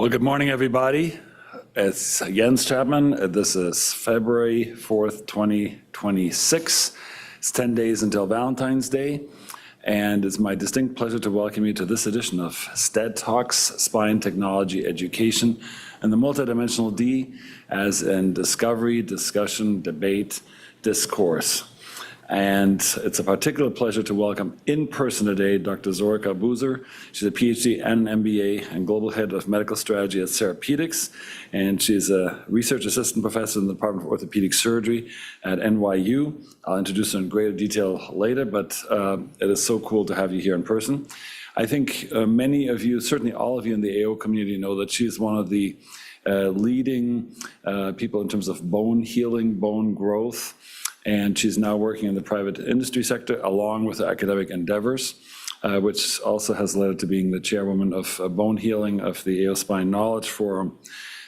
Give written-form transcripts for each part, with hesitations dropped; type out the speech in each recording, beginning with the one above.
Well, good morning, everybody. It's Jens Chapman. This is February 4th, 2026. It's 10 days until Valentine's Day, and it's my distinct pleasure to welcome you to this edition of STED Talks, Spine Technology Education, and the multidimensional D as in discovery, discussion, debate, discourse. And it's a particular pleasure to welcome in person today Dr. Zorica. She's a PhD and an MBA and Global Head of Medical Strategy at Therapeutics. And she's a research assistant professor in the Department of Orthopedic Surgery at NYU. I'll introduce her in greater detail later, but it is so cool to have you here in person. I think many of you, certainly all of you in the AO community, know that she's one of the leading people in terms of bone healing, bone growth. And she's now working in the private industry sector along with her academic endeavors, which also has led to being the chairwoman of bone healing of the AO Spine Knowledge Forum.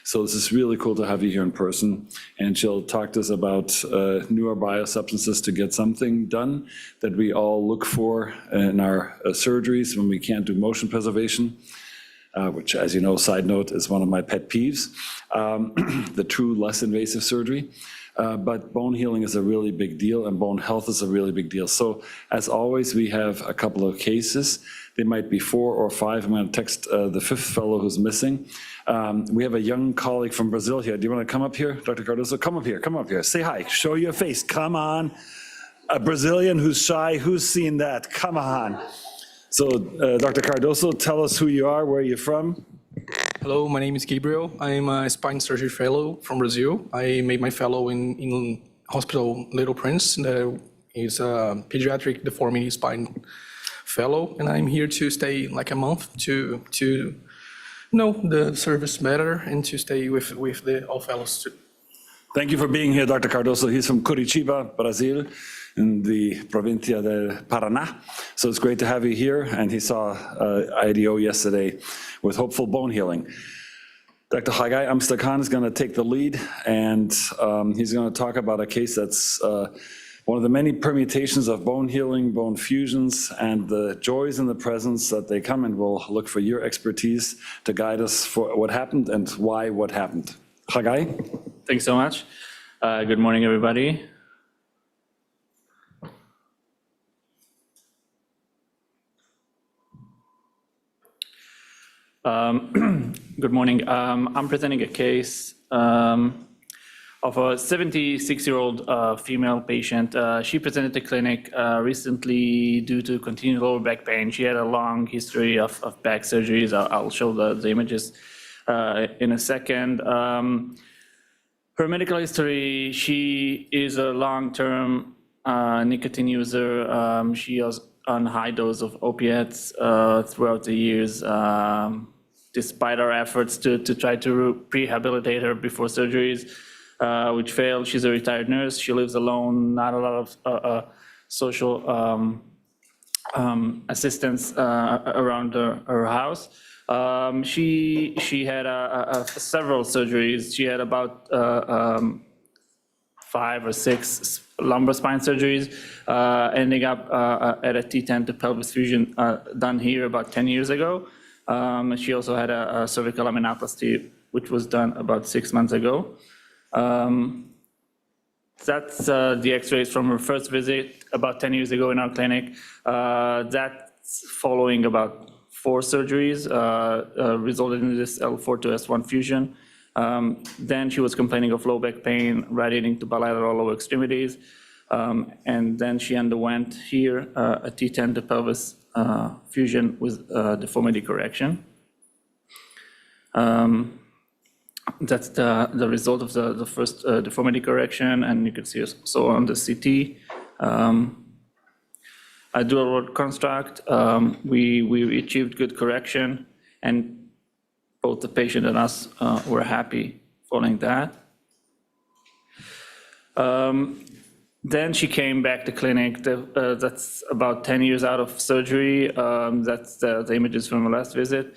So this is really cool to have you here in person. And she'll talk to us about newer biosubstances to get something done that we all look for in our surgeries when we can't do motion preservation, which, as you know, side note, is one of my pet peeves, the true less invasive surgery. But bone healing is a really big deal, and bone health is a really big deal. So, as always, we have a couple of cases. They might be 4 or 5. I'm going to text the 5th fellow who's missing. We have a young colleague from Brazil here. Do you want to come up here, Dr. Cardoso? Come up here. Say hi. Show your face. Come on. A Brazilian who's shy. Who's seen that? Come on. So, Dr. Cardoso, tell us who you are, where you're from. Hello, my name is Gabriel. I'm a spine surgery fellow from Brazil. I made my fellow in Hospital Little Prince. He's a pediatric deformity spine fellow, and I'm here to stay like a month to know the service better and to stay with the all fellows too. Thank you for being here, Dr. Cardoso. He's from Curitiba, Brazil, in the Provincia del Paraná. So it's great to have you here. And he saw IDO yesterday with hopeful bone healing. Dr. Hagai Amstakhan is going to take the lead, and he's going to talk about a case that's one of the many permutations of bone healing, bone fusions, and the joys in the presence that they come, and we'll look for your expertise to guide us for what happened and why what happened. Hagai? Thanks so much. Good morning, everybody. Good morning. I'm presenting a case of a 76-year-old female patient. She presented to clinic recently due to continued lower back pain. She had a long history of back surgeries. I'll show the images in a second. Her medical history, she is a long-term nicotine user. She was on high dose of opiates throughout the years. Despite our efforts to try to rehabilitate her before surgeries, which failed. She's a retired nurse. She lives alone, not a lot of social assistance around her house. She had several surgeries. She had about 5 or 6 lumbar spine surgeries, ending up at a T10 to pelvis fusion done here about 10 years ago. She also had a cervical laminoplasty, which was done about 6 months ago. That's the x-rays from her first visit about 10 years ago in our clinic. That's following about 4 surgeries, resulted in this L4 to S1 fusion. Then she was complaining of low back pain, radiating to bilateral lower extremities. And then she underwent here a T10 to pelvis fusion with deformity correction. That's the result of the first deformity correction, and you can see also on the CT. A dual rod construct, we achieved good correction, and both the patient and us were happy following that. Then she came back to clinic. That's about 10 years out of surgery. That's the images from her last visit.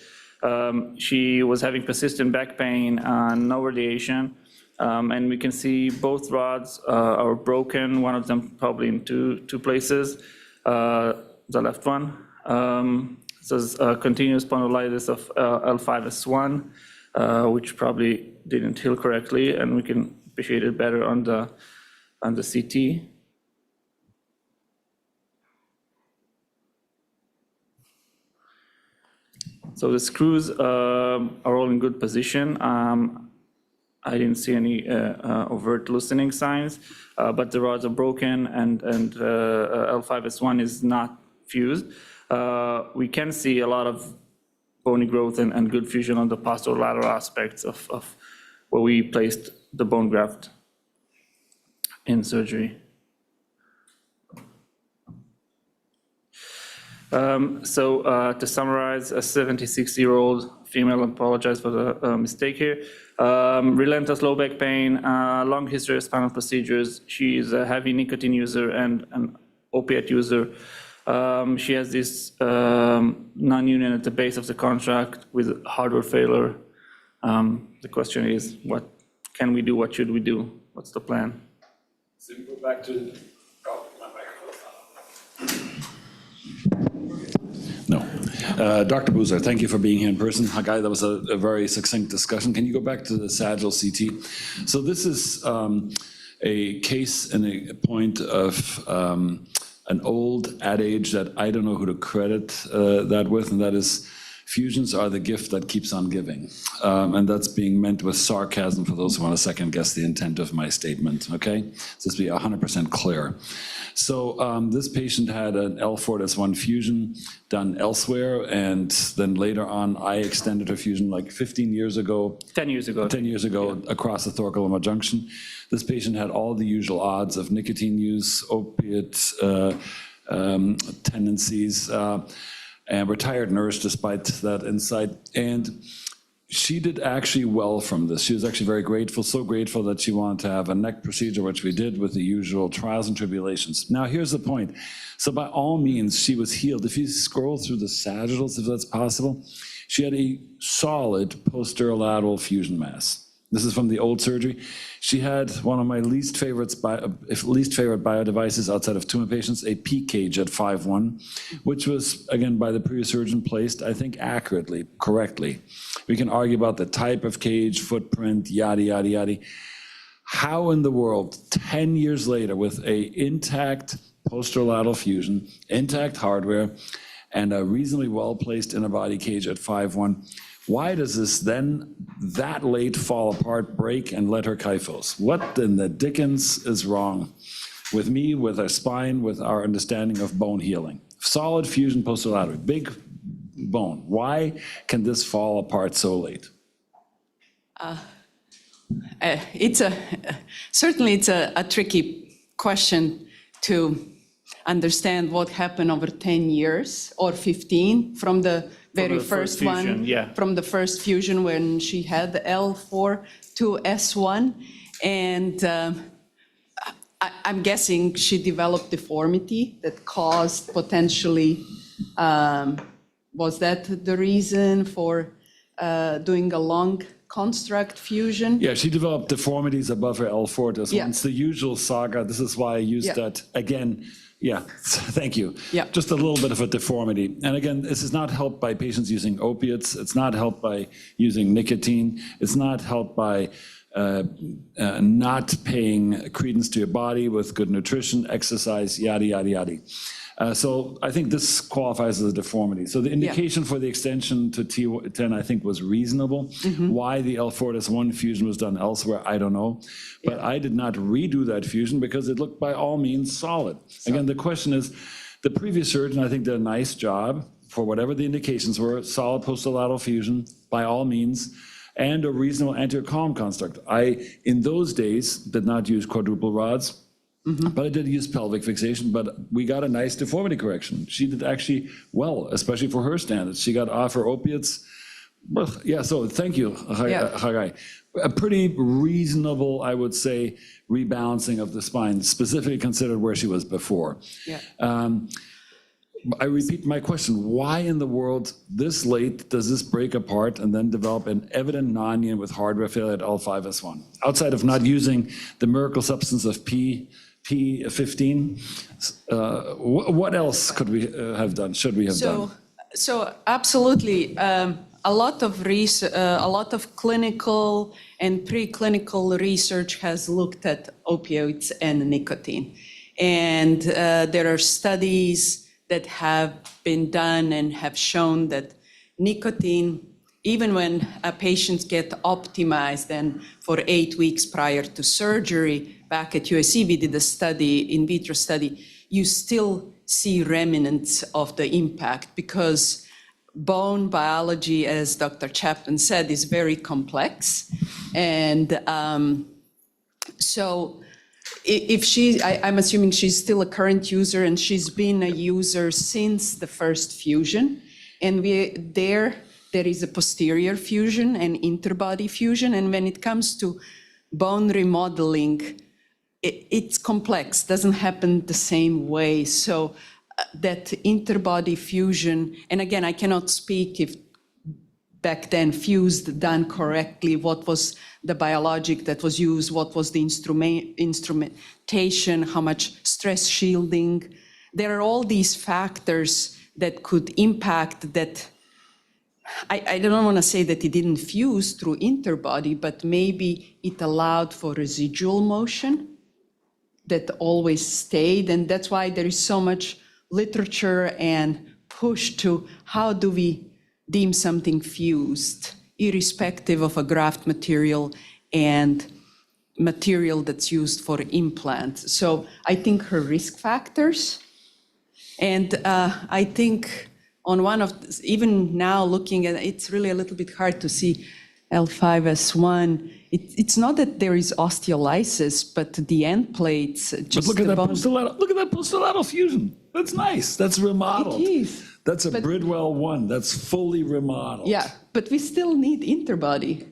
She was having persistent back pain, no radiation, and we can see both rods are broken, one of them probably in two places, the left one. So continuous spondylitis of L5S1. which probably didn't heal correctly, and we can appreciate it better on the CT. So the screws are all in good position. I didn't see any overt loosening signs, but the rods are broken, and L5S1 is not fused. We can see a lot of bony growth and good fusion on the posterolateral aspects of where we placed the bone graft in surgery. To summarize, a 76-year-old female, apologize for the mistake here, relentless low back pain, long history of spinal procedures. She is a heavy nicotine user and an opiate user. She has this non-union at the base of the contract with hardware failure. The question is, what can we do? What should we do? What's the plan? So we go back to, my microphone. No. Dr. Boozer, thank you for being here in person. Hagai, that was a very succinct discussion. Can you go back to the sagittal CT? So this is a case and a point of an old adage that I don't know who to credit that with, and that is fusions are the gift that keeps on giving. And that's being meant with sarcasm for those who want to second guess the intent of my statement, okay? So let's be 100% clear. So this patient had an L4S1 fusion done elsewhere, and then later on, I extended her fusion like 15 years ago. 10 years ago. 10 years ago, yeah, across the thoracolumbar junction. This patient had all the usual odds of nicotine use, opiate tendencies, and retired nurse despite that insight. And she did actually well from this. She was actually very grateful, so grateful that she wanted to have a neck procedure, which we did with the usual trials and tribulations. Now, here's the point. So by all means, she was healed. If you scroll through the sagittals, if that's possible, she had a solid posterolateral fusion mass. This is from the old surgery. She had one of my least favorite bio devices outside of tumor patients, a P cage at 5'1", which was, again, by the previous surgeon placed, I think, accurately, correctly. We can argue about the type of cage, footprint, yada, yada, yada. How in the world, 10 years later, with a intact posterolateral fusion, intact hardware, and a reasonably well-placed inner-body cage at 5'1", why does this then, that late, fall apart, break, and let her kyphos? What in the dickens is wrong with me, with our spine, with our understanding of bone healing? Solid fusion posterolateral, big bone. Why can this fall apart so late? Certainly it's a tricky question to understand what happened over 10 years or 15 from the very first fusion, one, yeah. From the first fusion when she had the L4 to S1. And I'm guessing she developed deformity that caused potentially, was that the reason for doing a long construct fusion? Yeah, she developed deformities above her L4 to S1. Yeah. It's the usual saga. This is why I used that again. Yeah, thank you. Yeah. Just a little bit of a deformity. And again, this is not helped by patients using opiates. It's not helped by using nicotine. It's not helped by not paying credence to your body with good nutrition, exercise, yada, yada, yada. So I think this qualifies as a deformity. So the indication for the extension to T10, I think, was reasonable. Why the L4S1 fusion was done elsewhere, I don't know. But I did not redo that fusion because it looked by all means solid. Again, the question is, the previous surgeon, I think, did a nice job for whatever the indications were, solid posterolateral fusion, by all means, and a reasonable anterior column construct. I, in those days, did not use quadruple rods. But I did use pelvic fixation, but we got a nice deformity correction. She did actually well, especially for her standards. She got off her opiates. Well, yeah, so thank you, Hagai. A pretty reasonable, I would say, rebalancing of the spine, specifically considered where she was before. Yeah. I repeat my question. Why in the world this late does this break apart and then develop an evident non-union with hardware failure at L5S1? Outside of not using the miracle substance of P15, what else could we have done, should we have done? So absolutely, a lot of clinical and preclinical research has looked at opioids and nicotine. And there are studies that have been done and have shown that nicotine, even when patients get optimized and for 8 weeks prior to surgery, back at USC, we did a study, in vitro study, you still see remnants of the impact because bone biology, as Dr. Chapman said, is very complex. And so if I'm assuming she's still a current user and she's been a user since the first fusion. And there is a posterior fusion and interbody fusion. And when it comes to bone remodeling, it's complex, doesn't happen the same way. So that interbody fusion, and again, I cannot speak if back then fused done correctly, what was the biologic that was used, what was the instrumentation, how much stress shielding. There are all these factors that could impact that. I don't want to say that it didn't fuse through interbody, but maybe it allowed for residual motion that always stayed. And that's why there is so much literature and push to how do we deem something fused, irrespective of a graft material and material that's used for implants. So I think her risk factors, and I think on one of, even now looking at, it's really a little bit hard to see L5S1. It's not that there is osteolysis, but the end plates, just But look at the that bone. look at that posterolateral fusion. That's nice. That's remodeled. It is. That's a But- Bridwell 1. That's fully remodeled. Yeah, but we still need interbody.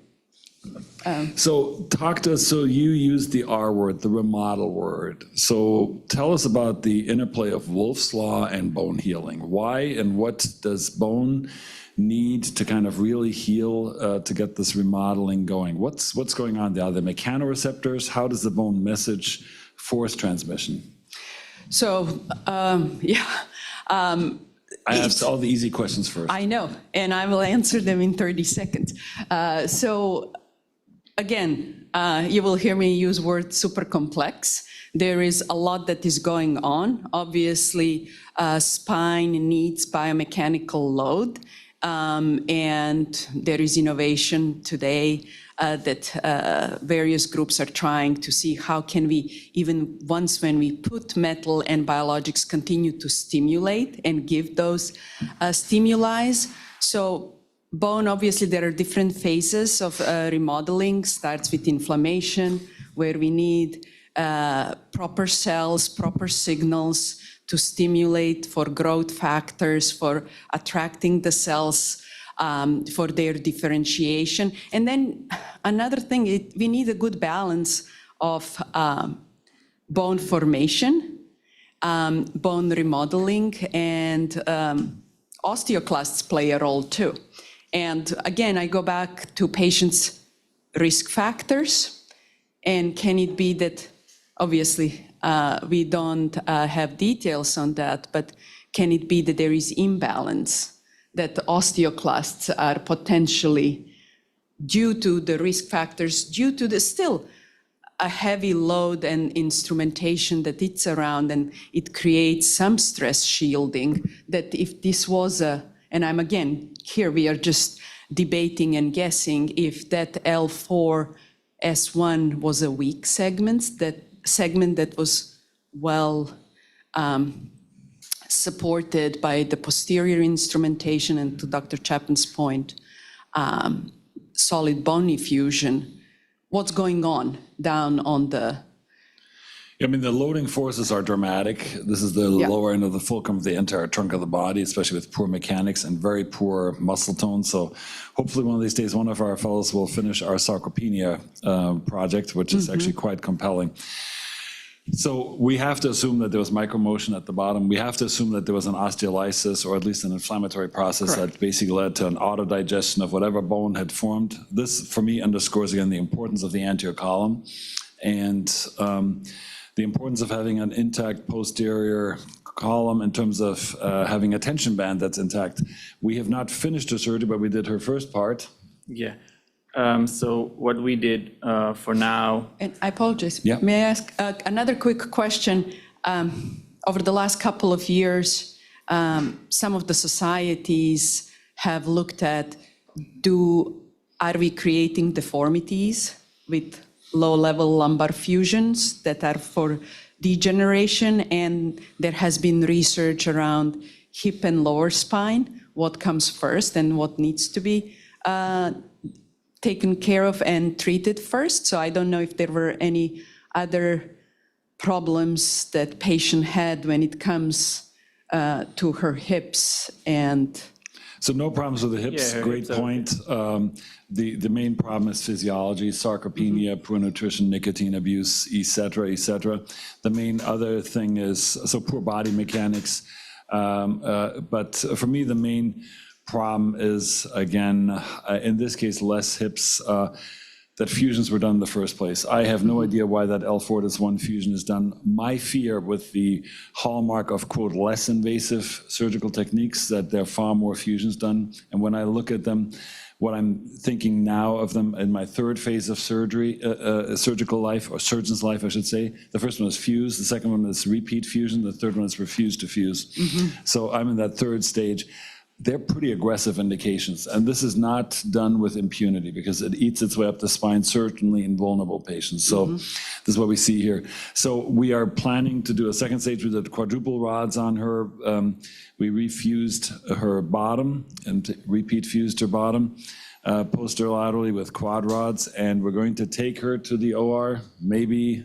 So talk to us, so you used the R word, the remodel word. So tell us about the interplay of Wolff's Law and bone healing. Why and what does bone need to kind of really heal to get this remodeling going? What's going on there? Are there mechanoreceptors? How does the bone message force transmission? So, I asked all the easy questions first. I know, and I will answer them in 30 seconds. So again, you will hear me use word super complex. There is a lot that is going on. Obviously, spine needs biomechanical load, and there is innovation today that various groups are trying to see how can we, even once when we put metal and biologics, continue to stimulate and give those stimuli. So bone, obviously, there are different phases of remodeling. Starts with inflammation, where we need proper cells, proper signals to stimulate for growth factors, for attracting the cells, for their differentiation. And then another thing, we need a good balance of bone formation, bone remodeling, and osteoclasts play a role too. And again, I go back to patients' risk factors, and can it be that, obviously, we don't have details on that, but can it be that there is imbalance, that osteoclasts are potentially, due to the risk factors, due to the still a heavy load and instrumentation that it's around, and it creates some stress shielding, that if this was and I'm again, here we are just debating and guessing if that L4S1 was a weak segment that was well supported by the posterior instrumentation, and to Dr. Chapman's point, solid bone effusion. What's going on down on the... I mean, the loading forces are dramatic. This is the lower end of the fulcrum of the entire trunk of the body, especially with poor mechanics and very poor muscle tone. So hopefully one of these days, one of our fellows will finish our sarcopenia project, which is actually quite compelling. So we have to assume that there was micromotion at the bottom. We have to assume that there was an osteolysis, or at least an inflammatory process that basically led to an autodigestion of whatever bone had formed. This, for me, underscores again the importance of the anterior column and the importance of having an intact posterior column in terms of having a tension band that's intact. We have not finished her surgery, but we did her first part. Yeah. So what we did for now, And I apologize. Yeah. May I ask another quick question? Over the last couple of years, some of the societies have looked at, are we creating deformities with low-level lumbar fusions that are for degeneration? And there has been research around hip and lower spine, what comes first and what needs to be taken care of and treated first. So I don't know if there were any other problems that patient had when it comes to her hips and... So no problems with the hips, Yeah, her great hips are point. The main problem is physiology, sarcopenia, poor nutrition, nicotine abuse, et cetera, et cetera. The main other thing is, so poor body mechanics. But for me, the main problem is, again, in this case, less hips, that fusions were done in the first place. I have no idea why that L4-1 fusion is done. My fear with the hallmark of, quote, less invasive surgical techniques, that there are far more fusions done. And when I look at them, what I'm thinking now of them in my third phase of surgery, surgical life, or surgeon's life, I should say. The first one is fuse, the second one is repeat fusion, the third one is refuse to fuse. So I'm in that third stage. They're pretty aggressive indications, and this is not done with impunity because it eats its way up the spine, certainly in vulnerable patients. So this is what we see here. So we are planning to do a second stage. We did quadruple rods on her. We refused her bottom and repeat fused her bottom posterolaterally with quad rods, and we're going to take her to the OR maybe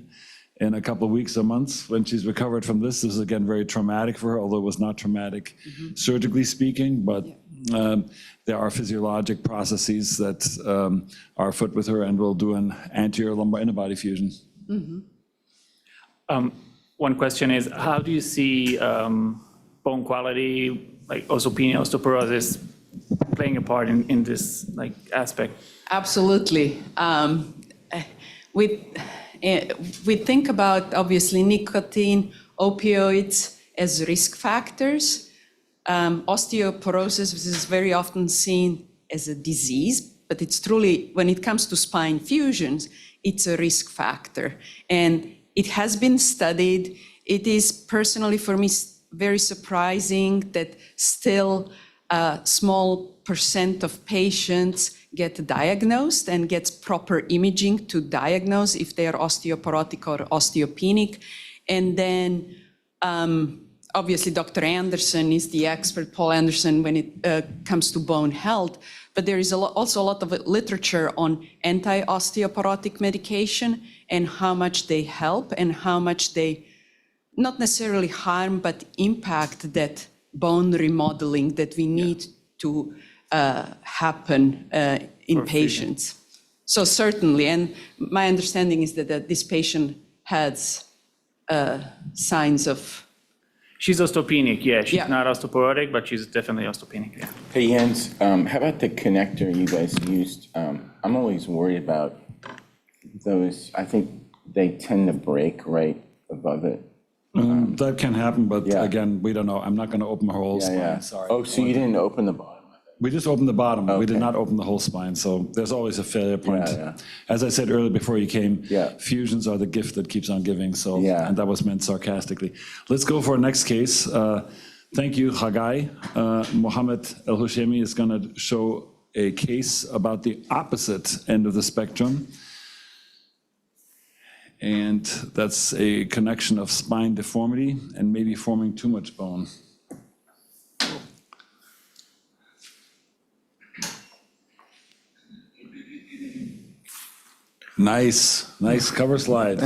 in a couple of weeks or months when she's recovered from this. This is, again, very traumatic for her, although it was not traumatic surgically speaking, but there are physiologic processes that are afoot with her, and we'll do an anterior lumbar interbody fusion. one question is, how do you see bone quality, like osteopenia, osteoporosis, playing a part in this like aspect? Absolutely. We think about, obviously, nicotine, opioids as risk factors. Osteoporosis is very often seen as a disease, but it's truly, when it comes to spine fusions, it's a risk factor. And it has been studied. It is personally, for me, very surprising that still a small % of patients get diagnosed and gets proper imaging to diagnose if they are osteoporotic or osteopenic. And then obviously Dr. Anderson is the expert, Paul Anderson, when it comes to bone health. But there is also a lot of literature on anti-osteoporotic medication and how much they help and how much they not necessarily harm, but impact that bone remodeling that we need to happen in patients. So certainly, and my understanding is that this patient has signs of... She's osteopenic, yeah. She's Yeah. not osteoporotic, but she's definitely osteopenic, yeah. Hey Jens, how about the connector you guys used? I'm always worried about those. I think they tend to break right above it. That can happen, but Yeah. again, we don't know. I'm not going to open her whole Yeah, spine, yeah. sorry. Oh, so you didn't open the bottom of it? We just opened the bottom. We did Okay. not open the whole spine, so there's always a failure point. Yeah. As I said earlier before you came, Yeah. fusions are the gift that keeps on giving, so, Yeah. and that was meant sarcastically. Let's go for our next case. Thank you, Hagai. Mohammed El-Hushemi is going to show a case about the opposite end of the spectrum. And that's a connection of spine deformity and maybe forming too much bone. Nice cover slide.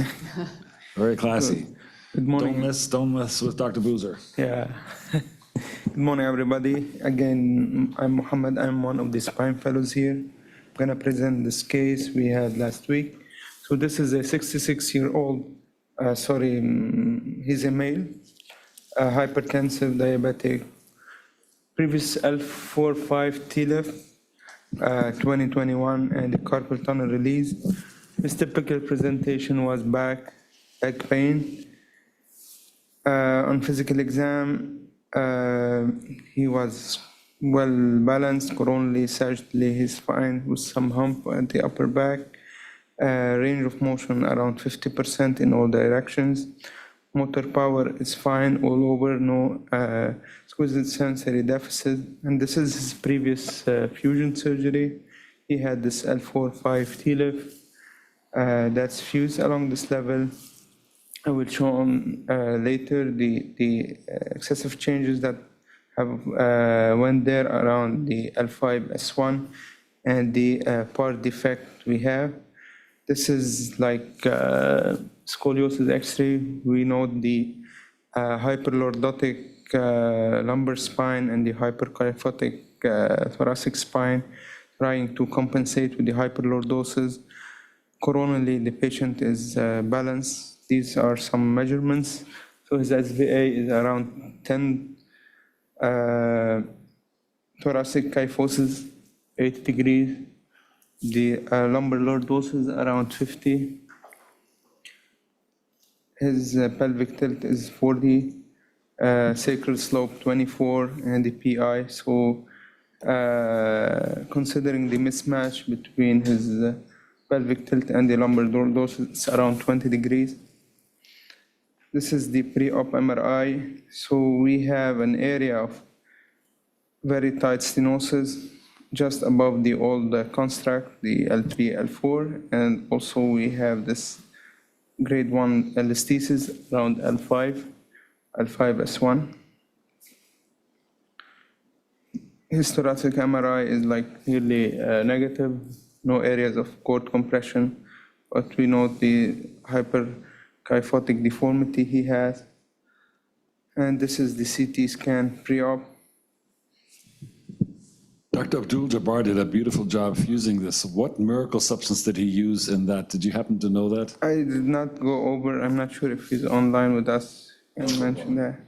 Very classy. Good morning. Don't mess with Dr. Boozer. Yeah. Good morning, everybody. Again, I'm Mohammed. I'm one of the spine fellows here. I'm gonna present this case we had last week. So this is a 66-year-old, he's a male, hypertensive, diabetic, previous L4-5 TLIF, 2021, and the carpal tunnel release. His typical presentation was back pain, On physical exam, he was well balanced, coronally, sagittally, he's fine with some hump at the upper back. Range of motion around 50% in all directions. Motor power is fine all over, no exquisite sensory deficit. And this is his previous fusion surgery. He had this L4-5 TLIF that's fused along this level. I will show on later the excessive changes that have went there around the L5-S1 and the part defect we have. This is like scoliosis X-ray. We know the hyperlordotic lumbar spine and the hyperkyphotic thoracic spine, trying to compensate with the hyperlordosis. Coronally, the patient is balanced. These are some measurements. So his SVA is around 10 thoracic kyphosis, 8 degrees. The lumbar lordosis around 50. His pelvic tilt is 40, sacral slope 24, and the PI. So considering the mismatch between his pelvic tilt and the lumbar lordosis, it's around 20 degrees. This is the pre-op MRI. So we have an area of very tight stenosis just above the old construct, the L3, L4, and also we have this grade 1 elasticity around L5, L5-S1. His thoracic MRI is like nearly negative, no areas of cord compression, but we note the hyperkyphotic deformity he has. And this is the CT scan pre-op. Dr. Abdul-Jabbar did a beautiful job fusing this. What miracle substance did he use in that? Did you happen to know that? I did not go over, I'm not sure if he's online with us and mention that.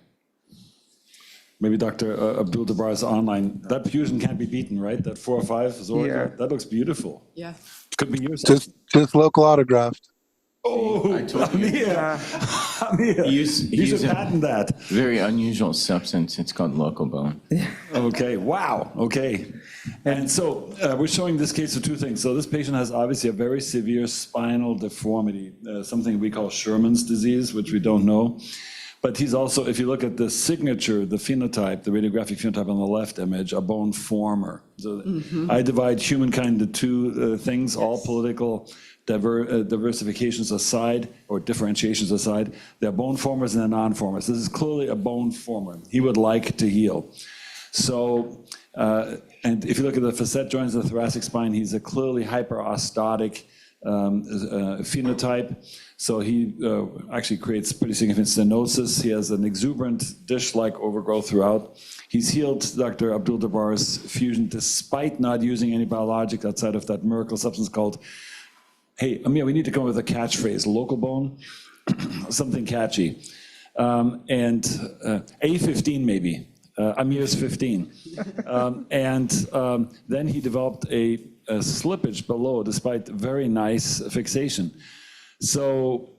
Maybe Dr. Abdul-Jabbar is online. That fusion can't be beaten, right? That 4 or 5 Zorica? Yeah. That looks beautiful. Yeah. Could be yours. Just local autographed. Oh, I told you. Amir, you should patent that. Very unusual substance. It's called local bone. Okay, wow, okay. And so we're showing this case of two things. So this patient has obviously a very severe spinal deformity, something we call Sherman's disease, which we don't know. But he's also, if you look at the signature, the phenotype, the radiographic phenotype on the left image, a bone former. So I divide humankind into two things, all political diversifications aside, or differentiations aside. They're bone formers and they're non-formers. This is clearly a bone former. He would like to heal. So, and if you look at the facet joints of the thoracic spine, he's a clearly hyperostotic phenotype. So he actually creates pretty significant stenosis. He has an exuberant dish-like overgrowth throughout. He's healed Dr. Abdul-Jabbar's fusion despite not using any biologics outside of that miracle substance called, hey, Amir, we need to come up with a catchphrase, local bone, something catchy. And A15 maybe, Amir's 15. Then he developed a slippage below despite very nice fixation. So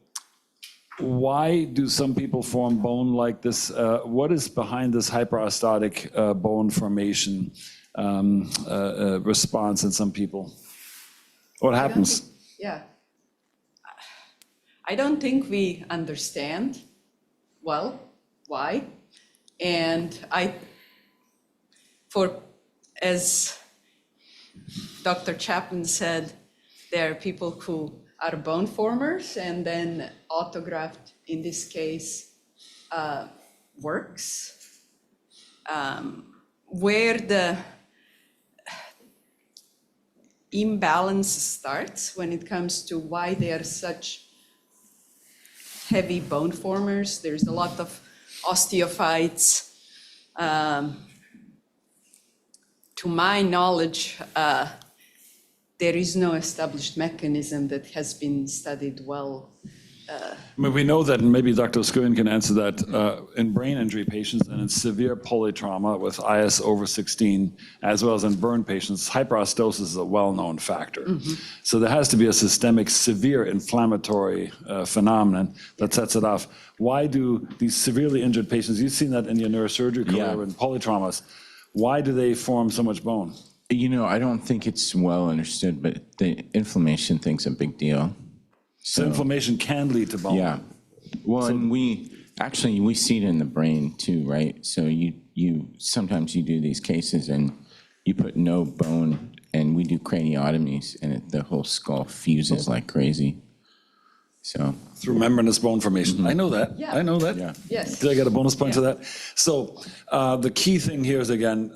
why do some people form bone like this? What is behind this hyperostotic bone formation response in some people? What happens? Yeah. I don't think we understand well why. And as Dr. Chapman said, there are people who are bone formers, and then autograft, in this case, works. Where the imbalance starts when it comes to why they are such heavy bone formers. There's a lot of osteophytes. To my knowledge, there is no established mechanism that has been studied well I mean, we know that, and maybe Dr. Skurian can answer that, in brain injury patients and in severe polytrauma with IS over 16, as well as in burn patients, hyperostosis is a well-known factor. So there has to be a systemic, severe inflammatory phenomenon that sets it off. Why do these severely injured patients, you've seen that in your neurosurgery career in polytraumas, why do they form so much bone? You know, I don't think it's well understood, but the inflammation thing's a big deal. So inflammation can lead to bone. Yeah. Well, and we see it in the brain too, right? So you sometimes you do these cases and you put no bone, and we do craniotomies, and the whole skull fuses like crazy. So Through membranous bone formation. I know that. Yeah. I know that. Yeah. Yes. Did I get a bonus point to that? So the key thing here is, again,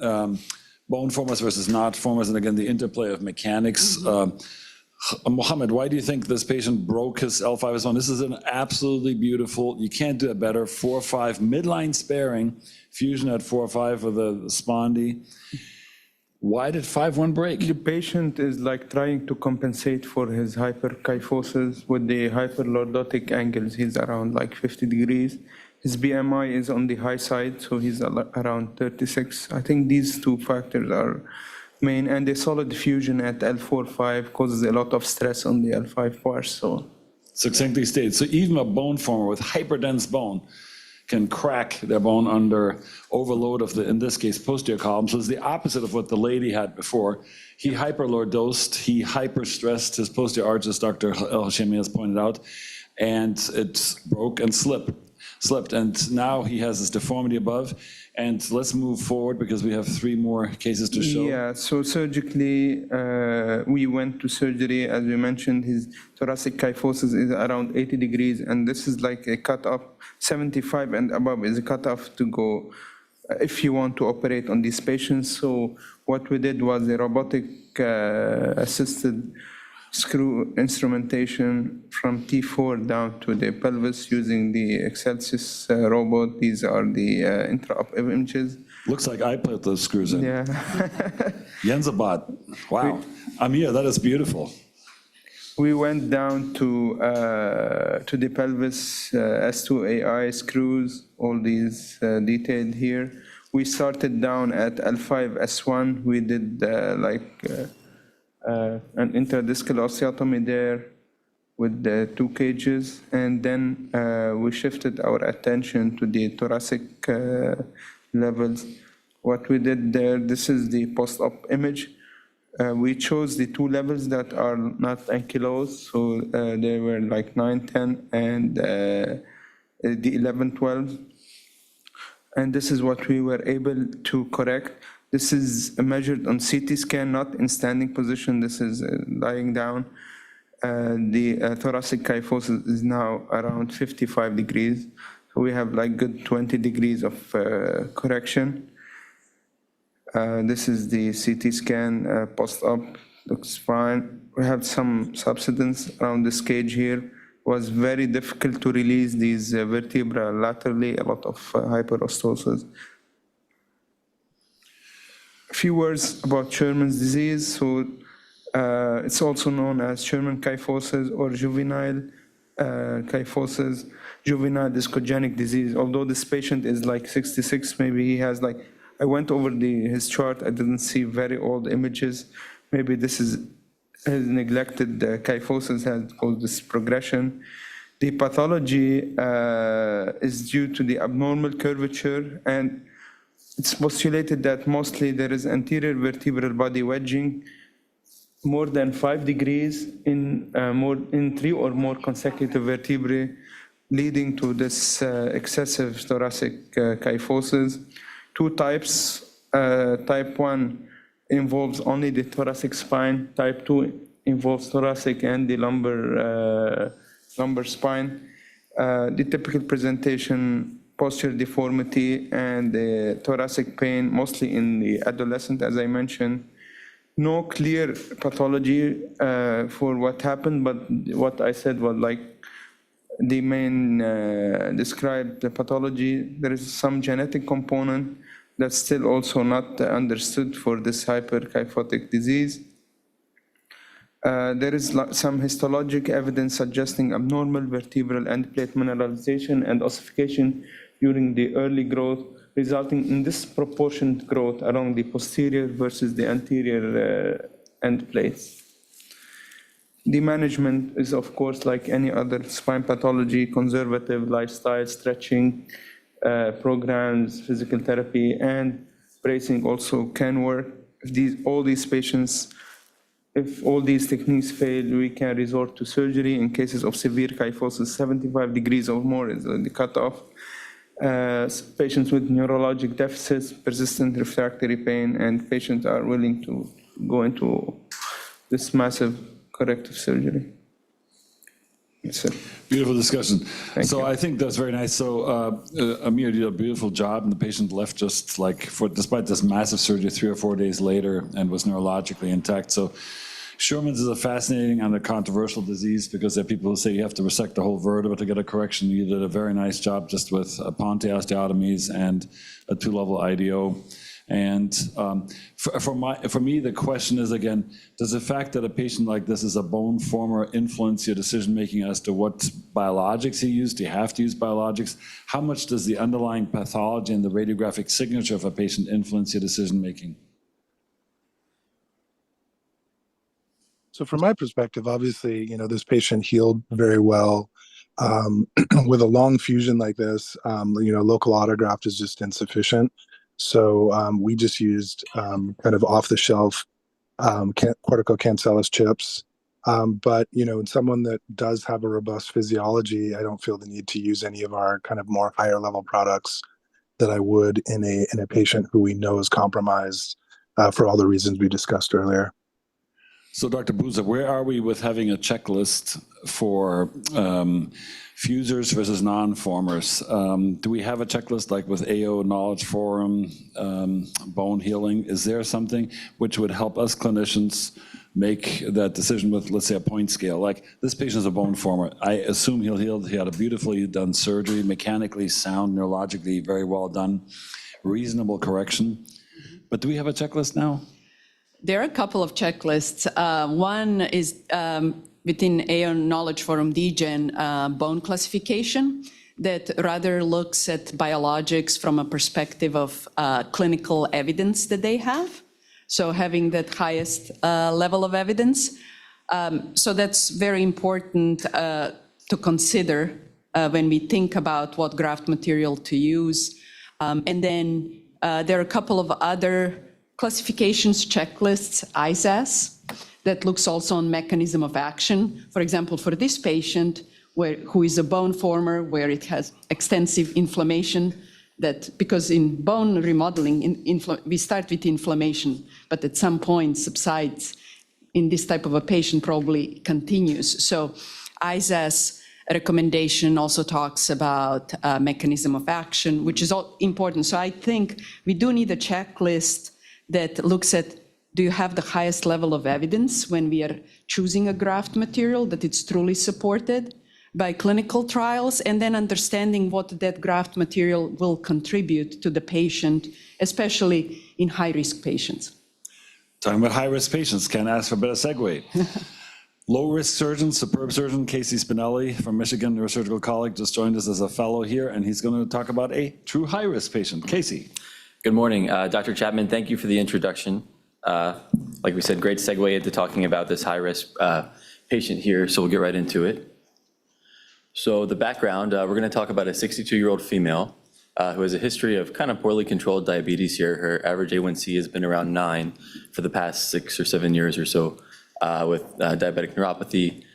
bone formers versus not formers, and again, the interplay of mechanics. Mohammed, why do you think this patient broke his L5S1? This is an absolutely beautiful, you can't do it better, 4-5, midline sparing, fusion at 4-5 for the spondy. Why did 5-1 break? The patient is like trying to compensate for his hyperkyphosis with the hyperlordotic angles. He's around like 50 degrees. His BMI is on the high side, so he's around 36. I think these two factors are main, and the solid fusion at L4-5 causes a lot of stress on the L5 parts. So Succinctly stated. So even a bone former with hyperdense bone can crack their bone under overload of the, in this case, posterior column. So it's the opposite of what the lady had before. He hyperlordosed, he hyperstressed his posterior arch, as Dr. El-Hashemi has pointed out, and it broke and slipped. And now he has this deformity above. And let's move forward because we have 3 more cases to show. yeah, so surgically, we went to surgery. As we mentioned, his thoracic kyphosis is around 80 degrees, and this is like a cutoff. 75 and above is a cutoff to go if you want to operate on these patients. So what we did was a robotic assisted screw instrumentation from T4 down to the pelvis using the Excelsis robot. These are the intra-op images. Looks like I put those screws in. Yeah. Jensabot. Wow. Amir, that is beautiful. We went down to the pelvis, S2AI screws, all these detailed here. We started down at L5S1. We did an intradiscal osteotomy there with the 2 cages, and then we shifted our attention to the thoracic levels. What we did there, this is the post-op image. We chose the 2 levels that are not ankylosed, so they were like 9, 10, and the 11, 12. And this is what we were able to correct. This is measured on CT scan, not in standing position. This is lying down. The thoracic kyphosis is now around 55 degrees. So we have like good 20 degrees of correction. This is the CT scan post-op, looks fine. We have some subsidence around this cage here. It was very difficult to release these vertebrae laterally, a lot of hyperostosis. A few words about Sherman's disease. So it's also known as Sherman kyphosis or juvenile kyphosis, juvenile discogenic disease. Although this patient is like 66, maybe he has like, I went over his chart, I didn't see very old images. Maybe this is his neglected kyphosis has caused this progression. The pathology is due to the abnormal curvature, and it's postulated that mostly there is anterior vertebral body wedging more than 5 degrees in 3 or more consecutive vertebrae, leading to this excessive thoracic kyphosis. 2 types. Type 1 involves only the thoracic spine. Type 2 involves thoracic and the lumbar spine. The typical presentation, posterior deformity and the thoracic pain, mostly in the adolescent, as I mentioned. No clear pathology for what happened, but what I said was like the main described the pathology. There is some genetic component that's still also not understood for this hyperkyphotic disease. There is some histologic evidence suggesting abnormal vertebral end plate mineralization and ossification during the early growth, resulting in disproportionate growth along the posterior versus the anterior end plates. The management is, of course, like any other spine pathology, conservative lifestyle, stretching programs, physical therapy, and bracing also can work. If all these techniques fail, we can resort to surgery. In cases of severe kyphosis, 75 degrees or more is the cutoff. Patients with neurologic deficits, persistent refractory pain, and patients are willing to go into this massive corrective surgery. That's it. Beautiful discussion. Thank you. I think that's very nice. Amir did a beautiful job, and the patient left just despite this massive surgery 3 or 4 days later and was neurologically intact. So Scheuermann's is a fascinating and a controversial disease because there are people who say you have to resect the whole vertebra to get a correction. You did a very nice job just with Ponte osteotomies and a 2-level IDO. And for me, the question is, again, does the fact that a patient like this is a bone former influence your decision-making as to what biologics you use? Do you have to use biologics? How much does the underlying pathology and the radiographic signature of a patient influence your decision-making? So from my perspective, obviously, this patient healed very well. With a long fusion like this, local autograft is just insufficient. So we just used kind of off-the-shelf corticocancellous chips. But, in someone that does have a robust physiology, I don't feel the need to use any of our kind of more higher-level products that I would in a patient who we know is compromised for all the reasons we discussed earlier. So, Dr. Buza, where are we with having a checklist for fusers versus non-formers? Do we have a checklist like with AO, Knowledge Forum, bone healing? Is there something which would help us clinicians make that decision with, let's say, a point scale? Like, this patient is a bone former. I assume he'll heal. He had a beautifully done surgery, mechanically sound, neurologically very well done, reasonable correction. But do we have a checklist now? There are a couple of checklists. One is within AO Knowledge Forum DGen bone classification that rather looks at biologics from a perspective of clinical evidence that they have. So having that highest level of evidence. So that's very important to consider when we think about what graft material to use. And then there are a couple of other classifications checklists, ISAS, that looks also on mechanism of action. For example, for this patient who is a bone former, where it has extensive inflammation, that because in bone remodeling, we start with inflammation, but at some point subsides. In this type of a patient, probably continues. So ISAS recommendation also talks about mechanism of action, which is all important. So I think we do need a checklist that looks at, do you have the highest level of evidence when we are choosing a graft material, that it's truly supported by clinical trials, and then understanding what that graft material will contribute to the patient, especially in high-risk patients. Talking about high-risk patients, can't ask for a better segue. Low-risk surgeon, superb surgeon, Casey Spinelli from Michigan Neurosurgical College just joined us as a fellow here, and he's going to talk about a true high-risk patient. Casey. Good morning, Dr. Chapman. Thank you for the introduction. Like we said, great segue into talking about this high-risk patient here, so we'll get right into it. So the background, we're going to talk about a 62-year-old female who has a history of kind of poorly controlled diabetes here. Her average A1C has been around 9 for the past 6 or 7 years or so with diabetic neuropathy.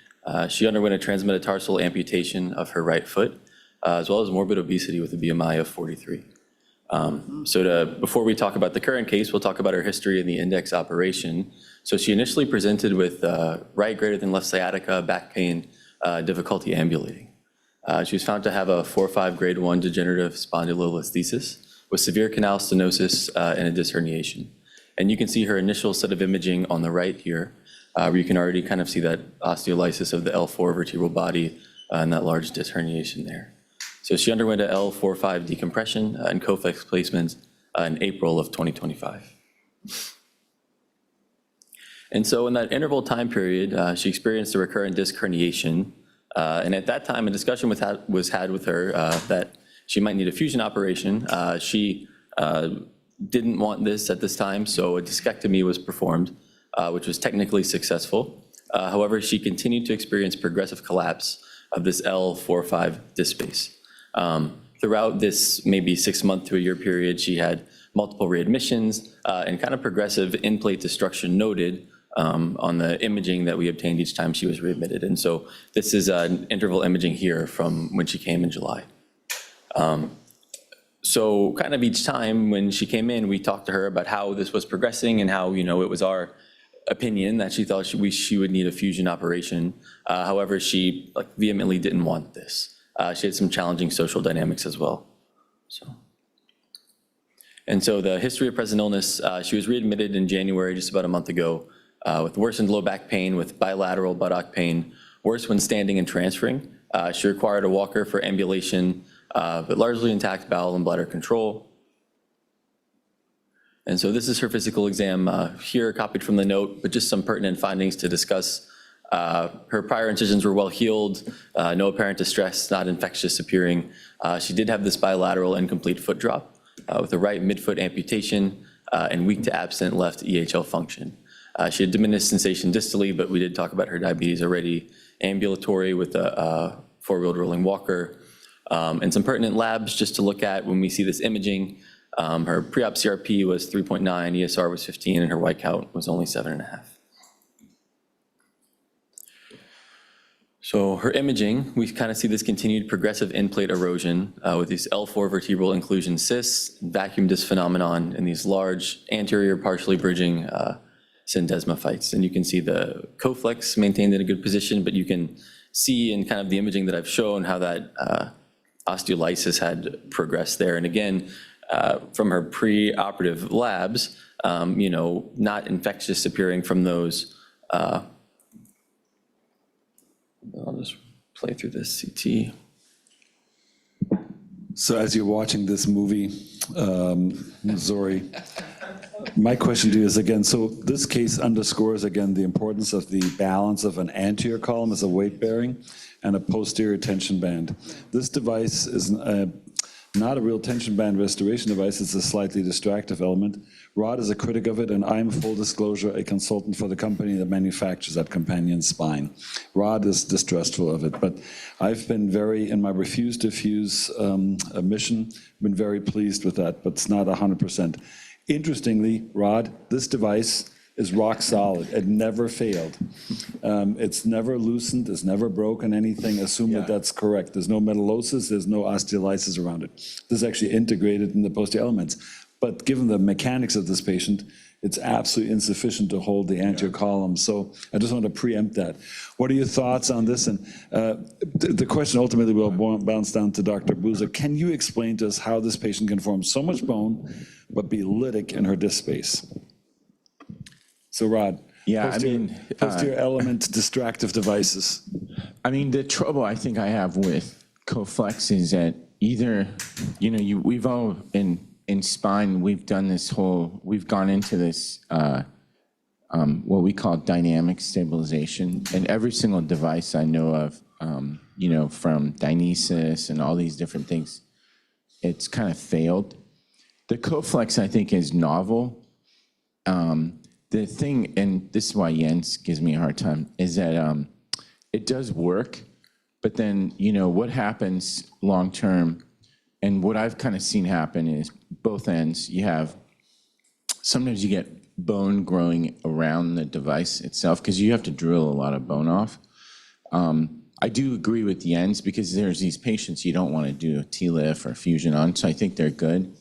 She underwent a transmetatarsal amputation of her right foot, as well as morbid obesity with a BMI of 43. Before we talk about the current case, we'll talk about her history in the index operation. So she initially presented with right greater than left sciatica, back pain, difficulty ambulating. She was found to have a 4-5 grade 1 degenerative spondylolisthesis with severe canal stenosis and a disc herniation. And you can see her initial set of imaging on the right here, where you can already kind of see that osteolysis of the L4 vertebral body and that large disc herniation there. So she underwent a L4-5 decompression and Coflex placement in April of 2025. And so in that interval time period, she experienced a recurrent disc herniation. And at that time, a discussion was had with her that she might need a fusion operation. She didn't want this at this time, so a discectomy was performed, which was technically successful. However, she continued to experience progressive collapse of this L4-5 disc space. Throughout this maybe 6-month to a year period, she had multiple readmissions and kind of progressive in-plate destruction noted on the imaging that we obtained each time she was readmitted. And so this is an interval imaging here from when she came in July. So kind of each time when she came in, we talked to her about how this was progressing and how, it was our opinion that she thought she would need a fusion operation. However, she vehemently didn't want this. She had some challenging social dynamics as well. And so the history of present illness, she was readmitted in January, just about a month ago, with worsened low back pain, with bilateral buttock pain, worse when standing and transferring. She required a walker for ambulation, but largely intact bowel and bladder control. And so this is her physical exam here, copied from the note, but just some pertinent findings to discuss. Her prior incisions were well healed, no apparent distress, not infectious appearing. She did have this bilateral incomplete foot drop with a right midfoot amputation and weak to absent left EHL function. She had diminished sensation distally, but we did talk about her diabetes already, ambulatory with a four-wheeled rolling walker, and some pertinent labs just to look at when we see this imaging. Her pre-op CRP was 3.9, ESR was 15, and her white count was only 7.5. So her imaging, we kind of see this continued progressive in-plate erosion with these L4 vertebral inclusion cysts, vacuum disc phenomenon, and these large anterior partially bridging syndesmophytes. And you can see the coflex maintained in a good position, but you can see in kind of the imaging that I've shown how that osteolysis had progressed there. And again, from her pre-operative labs, not infectious appearing from those. I'll just play through this CT. So as you're watching this movie, Zori, my question to you is again, so this case underscores again the importance of the balance of an anterior column as a weight bearing and a posterior tension band. This device is not a real tension band restoration device, it's a slightly distractive element. Rod is a critic of it, and I'm, full disclosure, a consultant for the company that manufactures that companion spine. Rod is distrustful of it, but I've been in my refuse to fuse mission, been very pleased with that, but it's not 100%. Interestingly, Rod, this device is rock solid. It never failed. It's never loosened, it's never broken anything. Assume that that's correct. There's no metallosis, there's no osteolysis around it. This is actually integrated in the posterior elements. But given the mechanics of this patient, it's absolutely insufficient to hold the anterior column. So I just want to preempt that. What are your thoughts on this? And the question ultimately will bounce down to Dr. Boozer. Can you explain to us how this patient can form so much bone, but be lytic in her disc space? So Rod, posterior element distractive devices. I mean, the trouble I think I have with Coflex is that either, we've all in spine, we've gone into this, what we call dynamic stabilization. And every single device I know of, from Dynesis and all these different things, it's kind of failed. The Coflex, I think, is novel. The thing, and this is why Jens gives me a hard time, is that it does work, but then, what happens long-term, and what I've kind of seen happen is both ends, sometimes you get bone growing around the device itself, because you have to drill a lot of bone off. I do agree with Jens, because there's these patients you don't want to do a TLIF or fusion on, so I think they're good.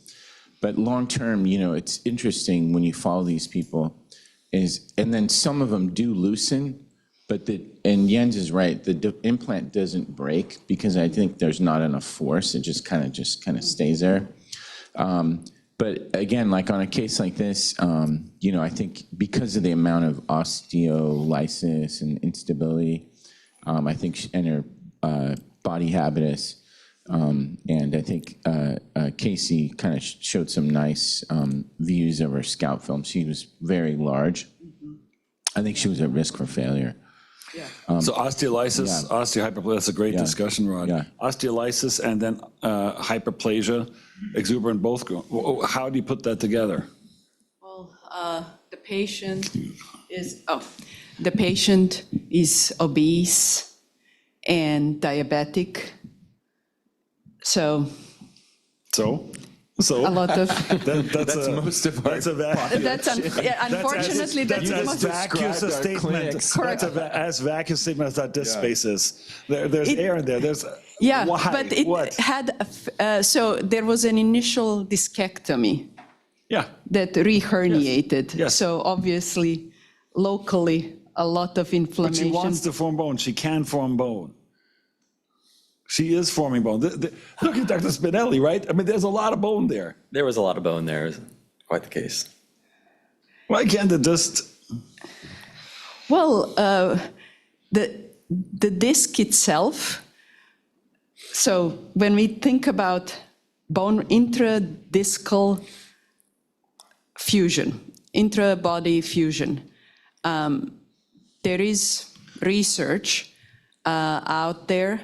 But long-term, it's interesting when you follow these people, and then some of them do loosen, and Jens is right, the implant doesn't break because I think there's not enough force. It just kind of stays there. But again, like on a case like this, I think because of the amount of osteolysis and instability, I think, and her body habitus, and I think Casey kind of showed some nice views of her scalp film. She was very large. I think she was at risk for failure. So osteolysis, osteohyperplasia, that's a great discussion, Rod. Yeah. Osteolysis and then hyperplasia, exuberant both go. How do you put that together? Well, the patient is obese and diabetic. So a lot of, That's most of our unfortunately, that's the most. vacuous a statement. That's as vacuous a statement as that disk space is. There's air in there. There's Yeah, why? but it What? had, so there was an initial discectomy Yeah. that reherniated. Yes. So obviously, locally, a lot of But she inflammation. wants to form bone. She can form bone. She is forming bone. Look at Dr. Spinelli, right? I mean, there's a lot of bone there. There was a lot of bone there, is quite the case. Why can't it just? Well, the disc itself, so when we think about bone intradiscal fusion, intra-body fusion, there is research out there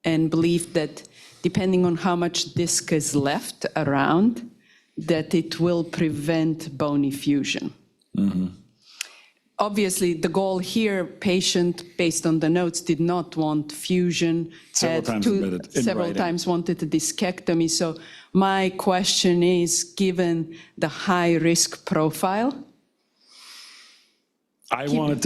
and belief that depending on how much disc is left around, that it will prevent bone fusion. Obviously, the goal here, patient, based on the notes, did not want fusion. Several times admitted in several writing. times wanted a discectomy. So my question is, given the high-risk profile, I wanted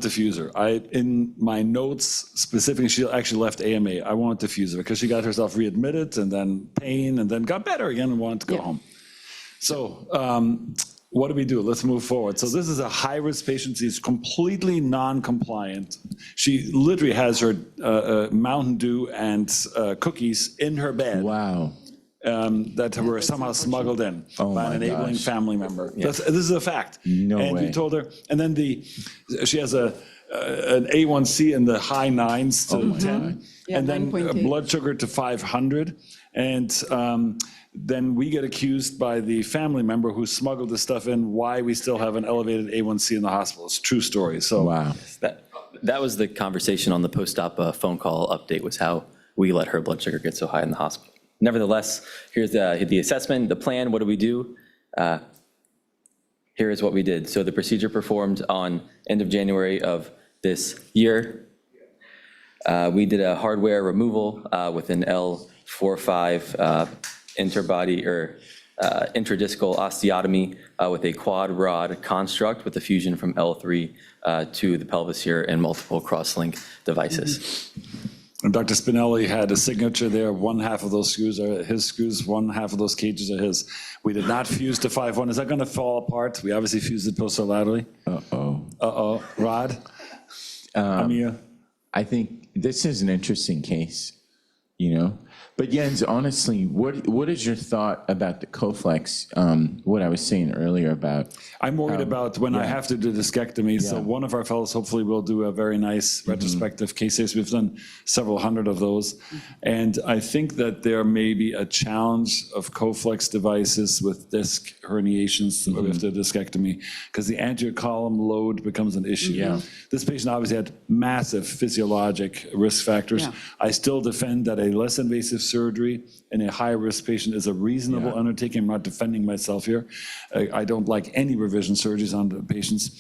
to fuse her. In my notes specifically, she actually left AMA. I wanted to fuse her because she got herself readmitted and then pain and then got better again and wanted to go home. So what do we do? Let's move forward. So this is a high-risk patient. She's completely non-compliant. She literally has her Mountain Dew and cookies in her bed. Wow. That were somehow smuggled in by an enabling family member. This is a fact. No and way. we told her, and then she has an A1C in the high 9s to 10, Yeah, and then a 9.8. blood sugar to 500, and then we get accused by the family member who smuggled the stuff in why we still have an elevated A1C in the hospital. It's a true story. So Wow. That was the conversation on the post-op phone call update, was how we let her blood sugar get so high in the hospital. Nevertheless, here's the assessment, the plan. What do we do? Here is what we did. So the procedure performed on end of January of this year. We did a hardware removal with an L4-5 interbody or intradiscal osteotomy with a quad rod construct with a fusion from L3 to the pelvis here and multiple cross-link devices. And Dr. Spinelli had a signature there. One half of those screws are his screws, one half of those cages are his. We did not fuse to 5-1. Is that going to fall apart? We obviously fused it posterolaterally. Uh-oh. Rod? Amir? I think this is an interesting case, But Jens, honestly, what is your thought about the Coflex? What I was saying earlier about. I'm worried about when I have to do discectomy. So one of our fellows hopefully will do a very nice retrospective case series. We've done several hundred of those. And I think that there may be a challenge of Coflex devices with disc herniations after discectomy, because the anterior column load becomes an issue. This patient obviously had massive physiologic risk factors. I still defend that a less invasive surgery in a high-risk patient is a reasonable undertaking. I'm not defending myself here. I don't like any revision surgeries on the patients.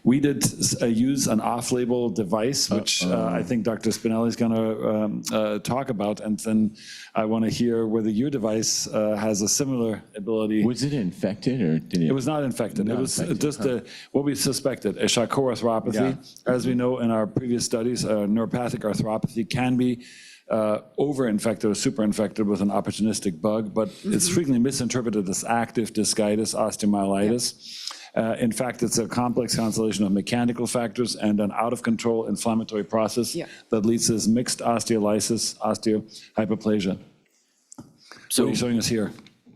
We did use an off-label device, which I think Dr. Spinelli is going to talk about, and then I want to hear whether your device has a similar ability. Was it infected or did it? It was not infected. It was just what we suspected, a Charcot arthropathy. As we know in our previous studies, neuropathic arthropathy can be over-infected or super-infected with an opportunistic bug, but it's frequently misinterpreted as active discitis, osteomyelitis. In fact, it's a complex constellation of mechanical factors and an out-of-control inflammatory process that leads to this mixed osteolysis, osteohyperplasia. So what are you showing us here?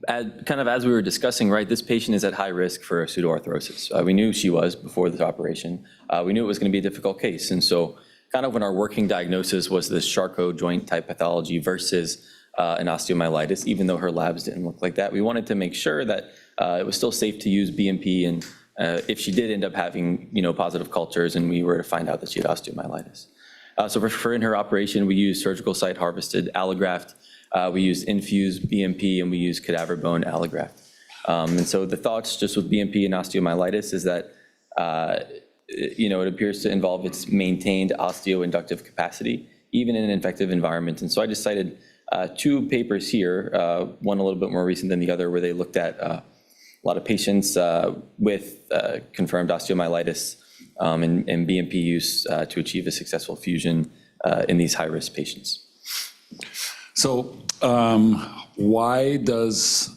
Kind of as we were discussing, right, this patient is at high risk for pseudoarthrosis. We knew she was before this operation. We knew it was going to be a difficult case. And so kind of when our working diagnosis was this Charcot joint type pathology versus an osteomyelitis, even though her labs didn't look like that, we wanted to make sure that it was still safe to use BMP and if she did end up having, positive cultures and we were to find out that she had osteomyelitis. So in her operation, we used surgical site harvested allograft, we used infused BMP, and we used cadaver bone allograft. And so the thoughts just with BMP and osteomyelitis is that, it appears to involve its maintained osteoinductive capacity, even in an infective environment. And so I just cited two papers here, one a little bit more recent than the other, where they looked at a lot of patients with confirmed osteomyelitis and BMP use to achieve a successful fusion in these high-risk patients. So why does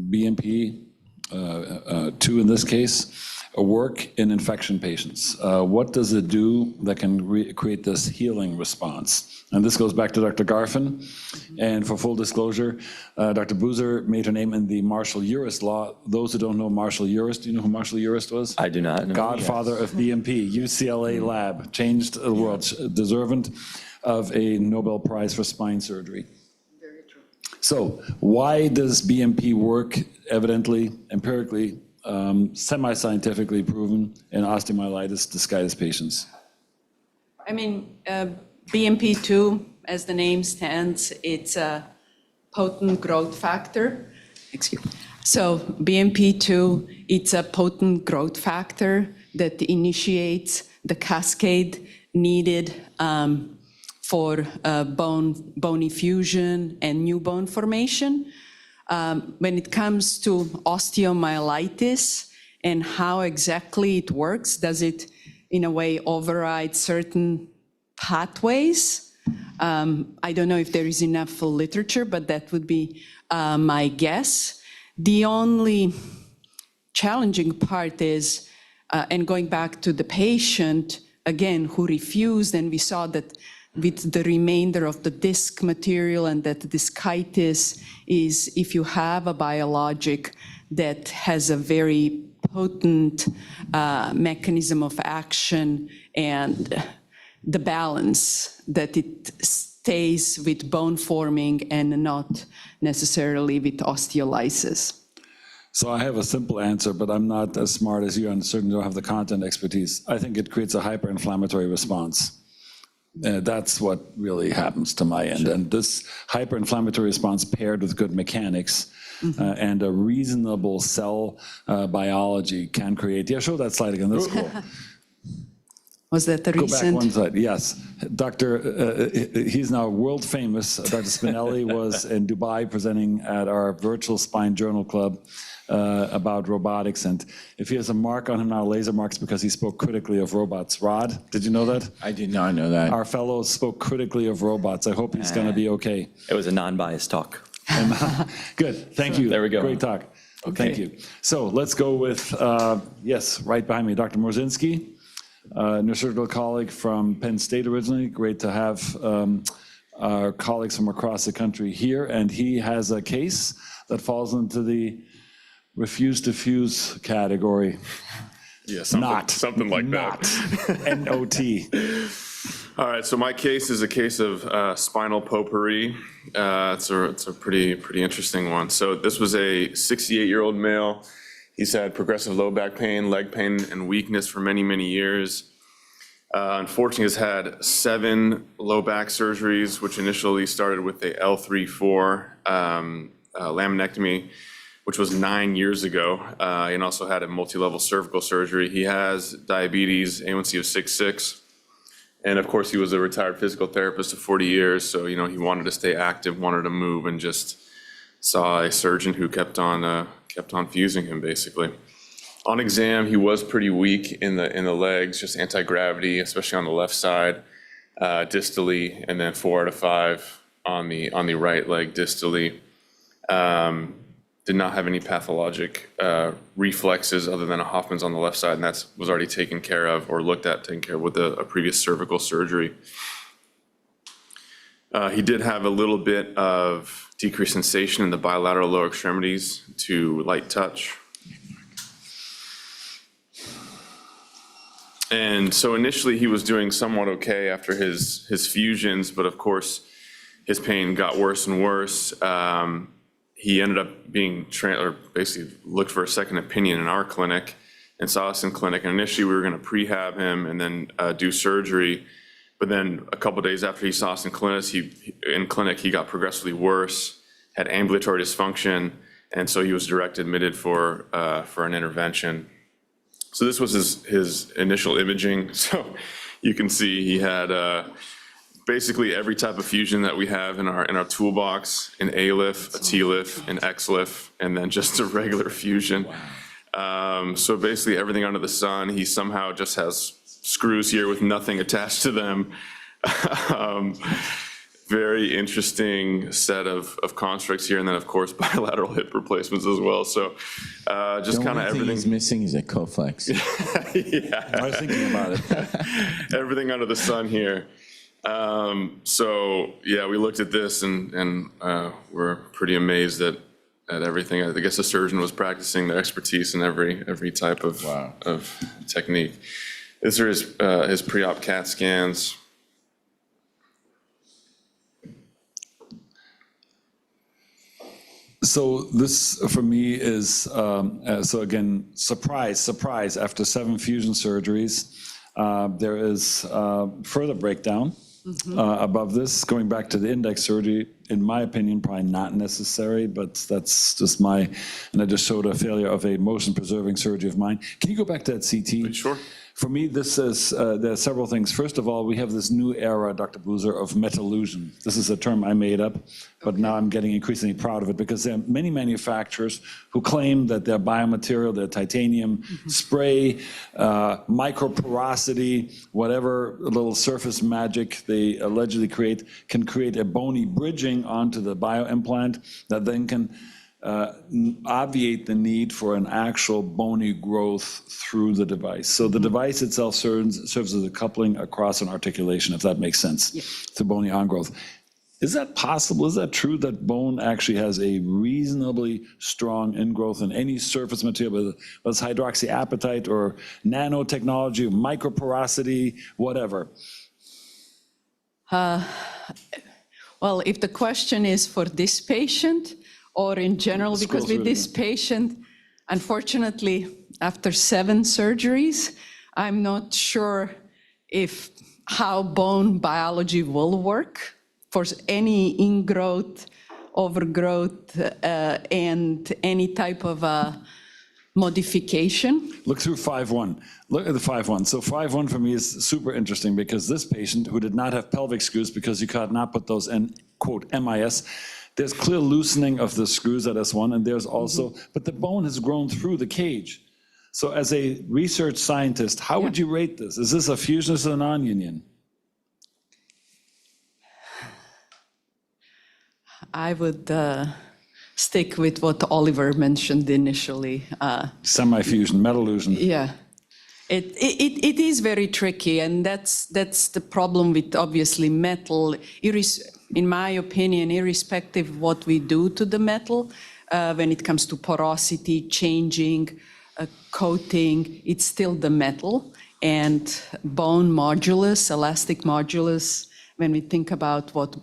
BMP, 2 in this case, work in infection patients? What does it do that can create this healing response? And this goes back to Dr. Garfin. And for full disclosure, Dr. Boozer made her name in the Marshall-Urist law. Those who don't know Marshall-Urist, do you know who Marshall-Urist was? I do not know. Godfather of BMP, UCLA lab, changed the world, deserving of a Nobel Prize for spine surgery. Very true. So why does BMP work evidently, empirically, semi-scientifically proven in osteomyelitis discitis patients? I mean, BMP2, as the name stands, it's a potent growth factor. Excuse me. So BMP2, it's a potent growth factor that initiates the cascade needed for bone fusion and new bone formation. When it comes to osteomyelitis and how exactly it works, does it in a way override certain pathways? I don't know if there is enough literature, but that would be my guess. The only challenging part is, and going back to the patient, again, who refused, and we saw that with the remainder of the disc material, and that discitis is if you have a biologic that has a very potent mechanism of action and the balance that it stays with bone forming and not necessarily with osteolysis. So I have a simple answer, but I'm not as smart as you and certainly don't have the content expertise. I think it creates a hyperinflammatory response. That's what really happens to my end. And this hyperinflammatory response paired with good mechanics and a reasonable cell biology can create, show that slide again, that's cool. Was that the Go back recent? one slide, yes. He's now world famous. Dr. Spinelli was in Dubai presenting at our virtual spine journal club about robotics. And if he has a mark on him now, laser marks, because he spoke critically of robots. Rod, did you know that? I did not know that. Our fellow spoke critically of robots. I hope he's going to be okay. It was a non-biased talk. Good, thank you. There we go. Great talk. Thank you. So let's go with, yes, right behind me, Dr. Morzinski. Neurosurgical colleague from Penn State originally. Great to have our colleagues from across the country here. And he has a case that falls into the refuse to fuse category. Yeah, something like that. N-O-T. All right, so my case is a case of spinal potpourri. It's a pretty interesting one. So this was a 68-year-old male. He's had progressive low back pain, leg pain, and weakness for many, many years. Unfortunately, has had 7 low back surgeries, which initially started with a L3-4 laminectomy, which was 9 years ago, and also had a multi-level cervical surgery. He has diabetes, A1C of 6.6, and of course, he was a retired physical therapist of 40 years, so he wanted to stay active, wanted to move, and just saw a surgeon who kept on fusing him, basically. On exam, he was pretty weak in the legs, just anti-gravity, especially on the left side, distally, and then 4 out of 5 on the right leg distally. Did not have any pathologic reflexes other than a Hoffman's on the left side, and that was already taken care of or taken care of with a previous cervical surgery. He did have a little bit of decreased sensation in the bilateral lower extremities to light touch. And so initially he was doing somewhat okay after his fusions, but of course his pain got worse and worse. He ended up being basically looked for a second opinion in our clinic and saw us in clinic. And initially, we were going to prehab him and then do surgery. But then a couple days after he saw us in clinic, he got progressively worse, had ambulatory dysfunction, and so he was direct admitted for an intervention. So this was his initial imaging. So you can see he had basically every type of fusion that we have in our toolbox, an A-LIF, a T-LIF, an X-LIF, and then just a regular fusion. So basically everything under the sun. He somehow just has screws here with nothing attached to them. Very interesting set of constructs here, and then of course bilateral hip replacements as well. So just kind of everything he's missing is a Coflex. Yeah, I was thinking about it. everything under the sun here. So yeah, we looked at this and we're pretty amazed at everything. I guess the surgeon was practicing their expertise in every type of technique. These are his pre-op CAT scans. So this, for me, is, so again, surprise, after 7 fusion surgeries, there is further breakdown above this. Going back to the index surgery, in my opinion, probably not necessary, but that's just and I just showed a failure of a motion-preserving surgery of mine. Can you go back to that CT? Sure. For me, this is, there are several things. First of all, we have this new era, Dr. Boozer, of metallusion. This is a term I made up, but now I'm getting increasingly proud of it because there are many manufacturers who claim that their biomaterial, their titanium spray, microporosity, whatever little surface magic they allegedly create, can create a bony bridging onto the bioimplant that then can obviate the need for an actual bony growth through the device. So the device itself serves as a coupling across an articulation, if that makes sense, to bony on-growth. Is that possible? Is that true that bone actually has a reasonably strong ingrowth in any surface material, whether it's hydroxyapatite or nanotechnology, or microporosity, whatever? Well, if the question is for this patient, or in general, because with this patient, unfortunately, after 7 surgeries, I'm not sure how bone biology will work for any ingrowth, overgrowth, and any type of modification. Look through 5.1. Look at the 5.1. So 5.1 for me is super interesting because this patient who did not have pelvic screws because you could not put those in, quote, MIS, there's clear loosening of the screws at S1, and there's also, but the bone has grown through the cage. So as a research scientist, how would you rate this? Is this a fusion or a non-union? I would stick with what Oliver mentioned initially. Semi-fusion, metallusion. Yeah. It is very tricky, and that's the problem with obviously metal. In my opinion, irrespective of what we do to the metal, when it comes to porosity, changing, coating, it's still the metal. And bone modulus, elastic modulus, when we think about what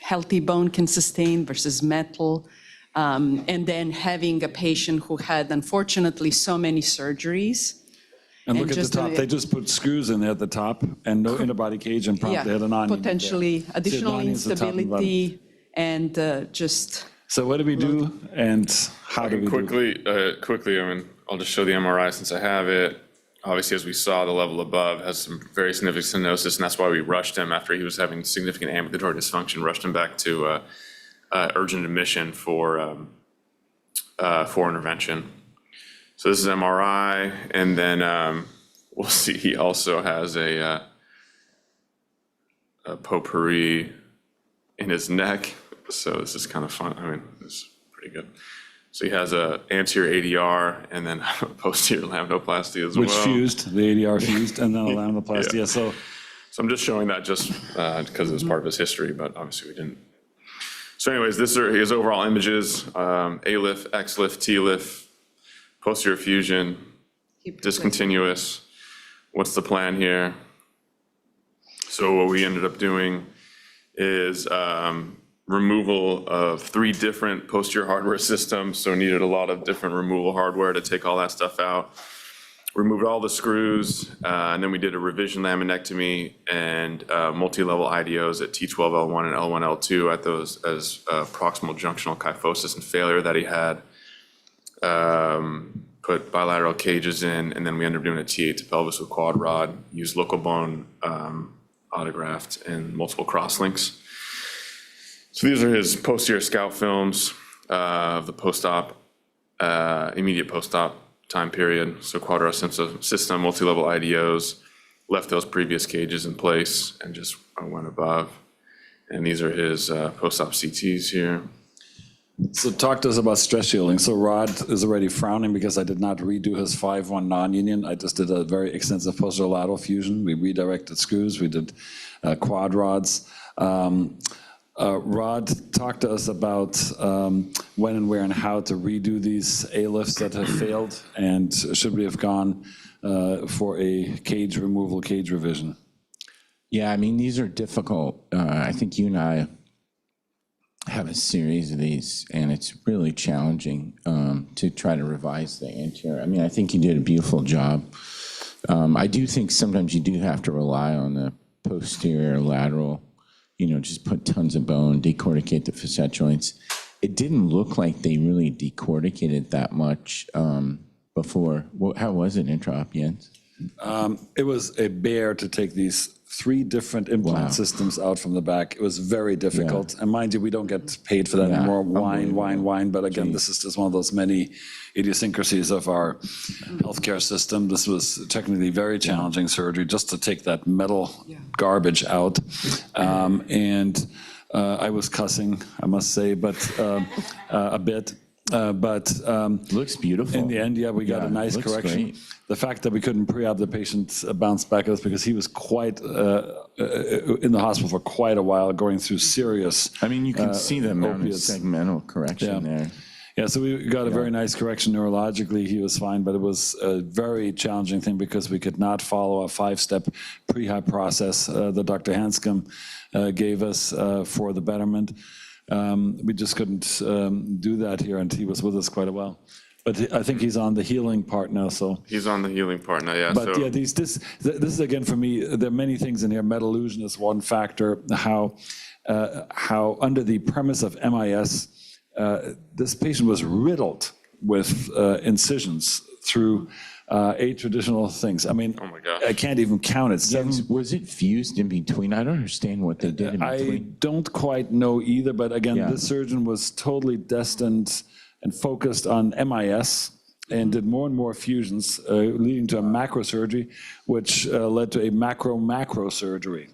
healthy bone can sustain versus metal, and then having a patient who had, unfortunately, so many surgeries. And look at the top, they just put screws in there at the top and no interbody cage and promptly had a non-union. Potentially additional instability and just. So what do we do and how do we do? Quickly, I mean, I'll just show the MRI since I have it. Obviously, as we saw, the level above has some very significant stenosis, and that's why we rushed him after he was having significant ambulatory dysfunction, rushed him back to urgent admission for intervention. So this is MRI, and then we'll see he also has a potpourri in his neck. So this is kind of fun. I mean, it's pretty good. So he has a anterior ADR and then a posterior laminoplasty as well. Which fused, the ADR fused, and then a laminoplasty. Yeah. So I'm just showing that just because it was part of his history, but obviously we didn't. So anyways, this are his overall images, A-LIF, X-LIF, T-LIF, posterior fusion, discontinuous. What's the plan here? So what we ended up doing is removal of 3 different posterior hardware systems, so needed a lot of different removal hardware to take all that stuff out. removed all the screws, and then we did a revision laminectomy and multi-level IDOs at T12L1 and L1L2 at those as proximal junctional kyphosis and failure that he had. Put bilateral cages in, and then we ended up doing a T8 to pelvis with quad rod, used local bone autograft and multiple crosslinks. So these are his posterior scout films of the post-op, immediate post-op time period. So quadrant system, multi-level IDOs, left those previous cages in place and just went above. And these are his post-op CTs here. So talk to us about stress shielding. So Rod is already frowning because I did not redo his 5-1 non-union. I just did a very extensive posterolateral fusion. We redirected screws. We did quad rods. Rod, talk to us about when and where and how to redo these A-lifts that have failed, and should we have gone for a cage removal, cage revision? Yeah, I mean, these are difficult. I think you and I have a series of these, and it's really challenging to try to revise the anterior. I mean, I think you did a beautiful job. I do think sometimes you do have to rely on the posterior lateral, just put tons of bone, decorticate the facet joints. It didn't look like they really decorticated that much before. How was it intra-op, Jens? It was a bear to take these 3 different implant systems out from the back. It was very difficult. And mind you, we don't get paid for that anymore. Wine. But again, this is just one of those many idiosyncrasies of our healthcare system. This was technically very challenging surgery just to take that metal garbage out. And I was cussing, I must say, but a bit. Looks beautiful. In the end, we got a nice correction. Great. The fact that we couldn't pre-op the patient bounced back at us because he was quite in the hospital for quite a while, going through serious. I mean, you can see the amount of opiates. segmental correction there. Yeah, so we got a very nice correction neurologically. He was fine, but it was a very challenging thing because we could not follow a 5-step pre-op process that Dr. Hanscom gave us for the betterment. We just couldn't do that here, and he was with us quite a while. But I think he's on the healing part now, so. He's on the healing part now, yeah. But yeah, this is again, for me, there are many things in here. Metallusion is one factor, how under the premise of MIS, this patient was riddled with incisions through 8 traditional things. I mean, Oh my gosh. I can't even count it. 7. Was it fused in between? I don't understand what they did in I between. don't quite know either, but again, Yeah. this surgeon was totally destined and focused on MIS and did more and more fusions, leading to a macrosurgery, which led to a macro surgery.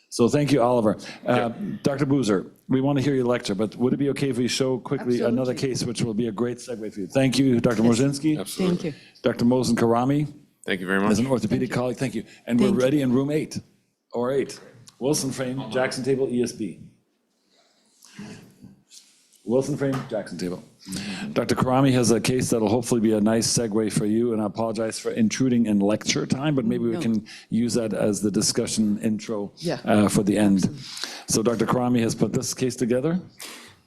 So thank you, Oliver. Dr. Boozer, we want to hear your lecture, but would it be okay if we show quickly another Absolutely. case, which will be a great segue for you? Thank you, Dr. Morzinski. Thank you. Dr. Mosen Karami, Thank you very much. as an orthopedic colleague, thank you. And we're ready in room 8, or 8. Wilson frame, Jackson table, ESB. Wilson frame, Jackson table. Dr. Karami has a case that'll hopefully be a nice segue for you, and I apologize for intruding in lecture time, but maybe we can use that as the discussion intro for the end. So Dr. Karami has put this case together.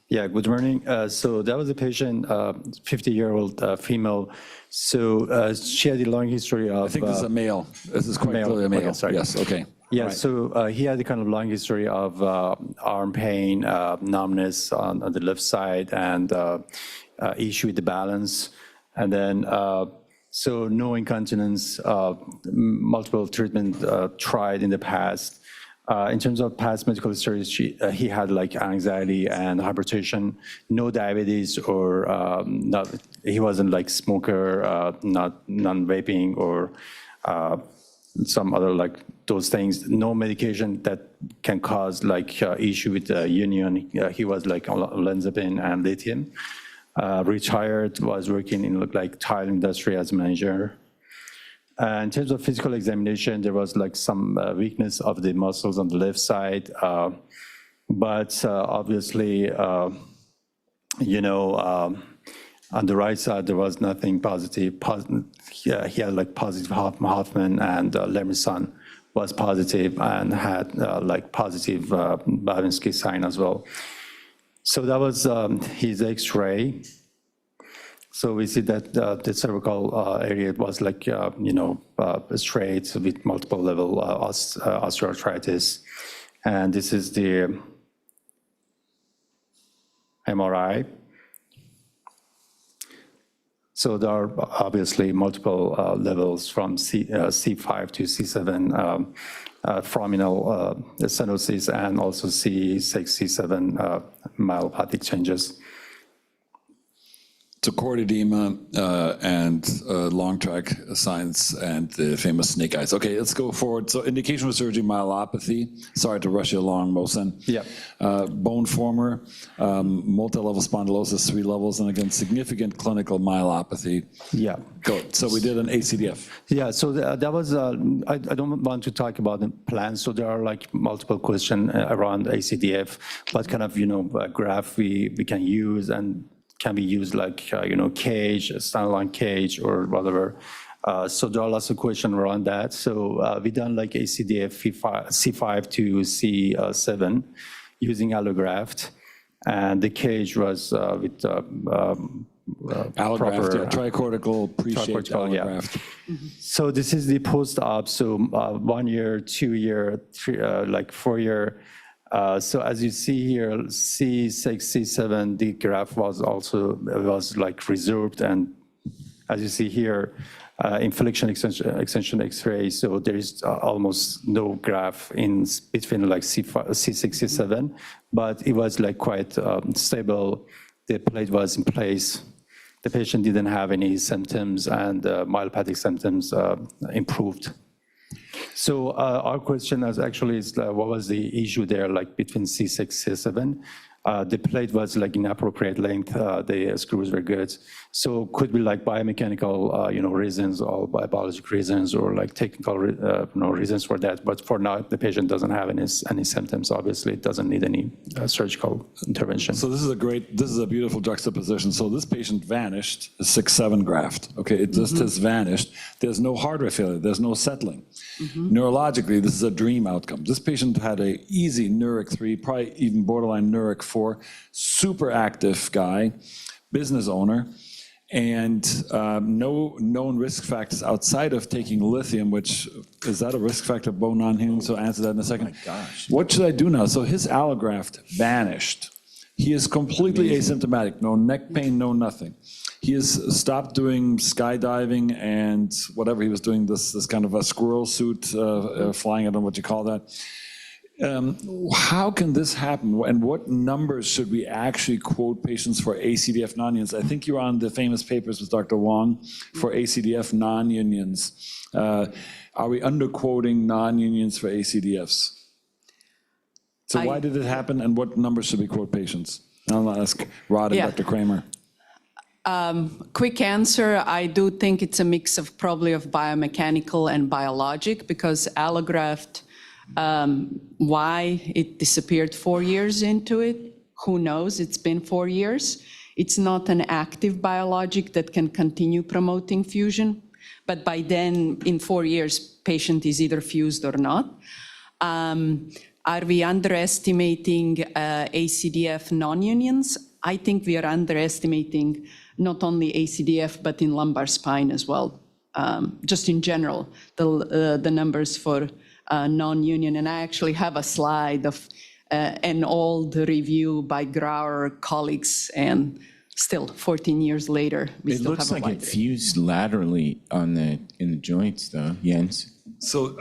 Yeah, good morning. So that was a patient, 50-year-old female. So she had a long history of. I think this is a male. This is quite clearly a male. Okay, sorry. Yes, okay. Yeah, so he had a kind of long history of arm pain, numbness on the left side, and issue with the balance. And then, so no incontinence, multiple treatment tried in the past. In terms of past medical histories, he had like anxiety and hypertension, no diabetes, or not. He wasn't like smoker, not non-vaping, or some other like those things. No medication that can cause like issue with the union. He was like on olanzapine and lithium. Retired, was working in like tile industry as manager. In terms of physical examination, there was like some weakness of the muscles on the left side, but obviously, on the right side, there was nothing positive. He had like positive Hoffman, and Lemmerson was positive and had like positive Babinski sign as well. So that was his X-ray. So we see that the cervical area was like, straight with multiple level osteoarthritis. And this is the MRI. So there are obviously multiple levels from C5 to C7 foraminal stenosis and also C6, C7 myelopathic changes. So cord edema and long track signs and the famous snake eyes. Okay, let's go forward. So indication of surgery, myelopathy. Sorry to rush you along, Mohsen. Yeah. Bone former, multi-level spondylosis, 3 levels, and again, significant clinical myelopathy. Yeah. Good. So we did an ACDF. Yeah, so that was, I don't want to talk about the plans, so there are like multiple questions around ACDF, what kind of, graph we can use, and can be used like, cage, standalone cage or whatever. So there are lots of questions around that. So we done like ACDF C5 to C7 using allograft, and the cage was with Allograft, proper, yeah, tricortical pre-shaped tricortical, yeah. allograft. So this is the post-op, so 1 year, 2 year, 3, 4 year. So as you see here, C6, C7, the graph was like reserved, and as you see here, inflection extension X-ray. So there is almost no graph in between like C5, C6, C7, but it was like quite stable. The plate was in place. The patient didn't have any symptoms, and myelopathic symptoms improved. So our question is what was the issue there, like between C6, C7? The plate was like in appropriate length. The screws were good. So could be like biomechanical, reasons or biologic reasons or like technical, reasons for that. But for now, the patient doesn't have any symptoms. Obviously, it doesn't need any surgical intervention. So this is a beautiful juxtaposition. So this patient vanished, 6-7 graft. Okay, it just has vanished. There's no hardware failure. There's no settling. Neurologically, this is a dream outcome. This patient had a easy Neuric 3, probably even borderline Neuric 4, super active guy, business owner, and no known risk factors outside of taking lithium, which is that a risk factor of bone non-healing? So answer that in a second. Oh my gosh. What should I do now? So his allograft vanished. He is completely asymptomatic, no neck pain, no nothing. He has stopped doing skydiving and whatever he was doing, this kind of a squirrel suit flying, I don't know what you call that. How can this happen, and what numbers should we actually quote patients for ACDF non-unions? I think you're on the famous papers with Dr. Wong for ACDF non-unions. Are we underquoting non-unions for ACDFs? So why did it happen, and what numbers should we quote patients? I'll ask Rod and Dr. Kramer. Quick answer, I do think it's a mix of probably of biomechanical and biologic, because allograft, why it disappeared 4 years into it, who knows, it's been 4 years. It's not an active biologic that can continue promoting fusion, but by then, in 4 years, patient is either fused or not. Are we underestimating ACDF non-unions? I think we are underestimating not only ACDF, but in lumbar spine as well. Just in general, the numbers for non-union. And I actually have a slide of an old review by Grauer colleagues, and still 14 years later, we It still looks have a like wide it range. fused laterally in the joints, though, Jens. So,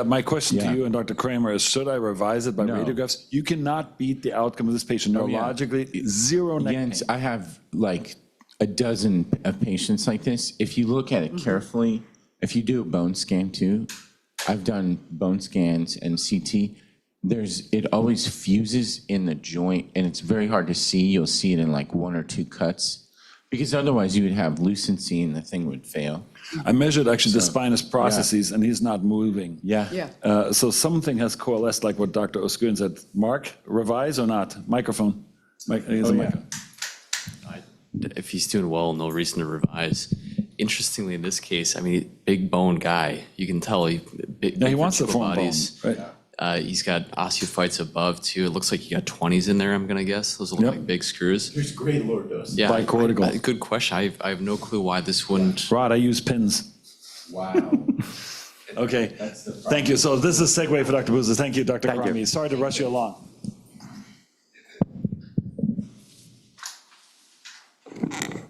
my question to Yeah. you and Dr. Kramer is, should I revise it by No. radiographs? You cannot beat the outcome of this patient neurologically, zero neck pain. Jens, I have like a dozen of patients like this. If you look at it carefully, if you do a bone scan too, I've done bone scans and CT, it always fuses in the joint, and it's very hard to see. You'll see it in like 1 or 2 cuts, because otherwise you would have lucency and the thing would fail. I measured actually the spinous processes, and he's not moving. Yeah. Yeah. So something has coalesced, like what Dr. Oskurin said. Mark, revise or not? Microphone. If he's doing well, no reason to revise. Interestingly, in this case, I mean, big bone guy, you can tell He wants the vertebral forearm bone, bodies. right? He's got osteophytes above too. It looks like you got 20s in there, I'm gonna guess. Those look Yep. like big screws. There's great lower dose. Yeah, Bicortical. good question. I have no clue why this wouldn't. Rod, I use pins. Wow. Okay, thank you. So this is a segue for Dr. Bouzas. Thank you, Dr. Karami. Sorry to rush you along.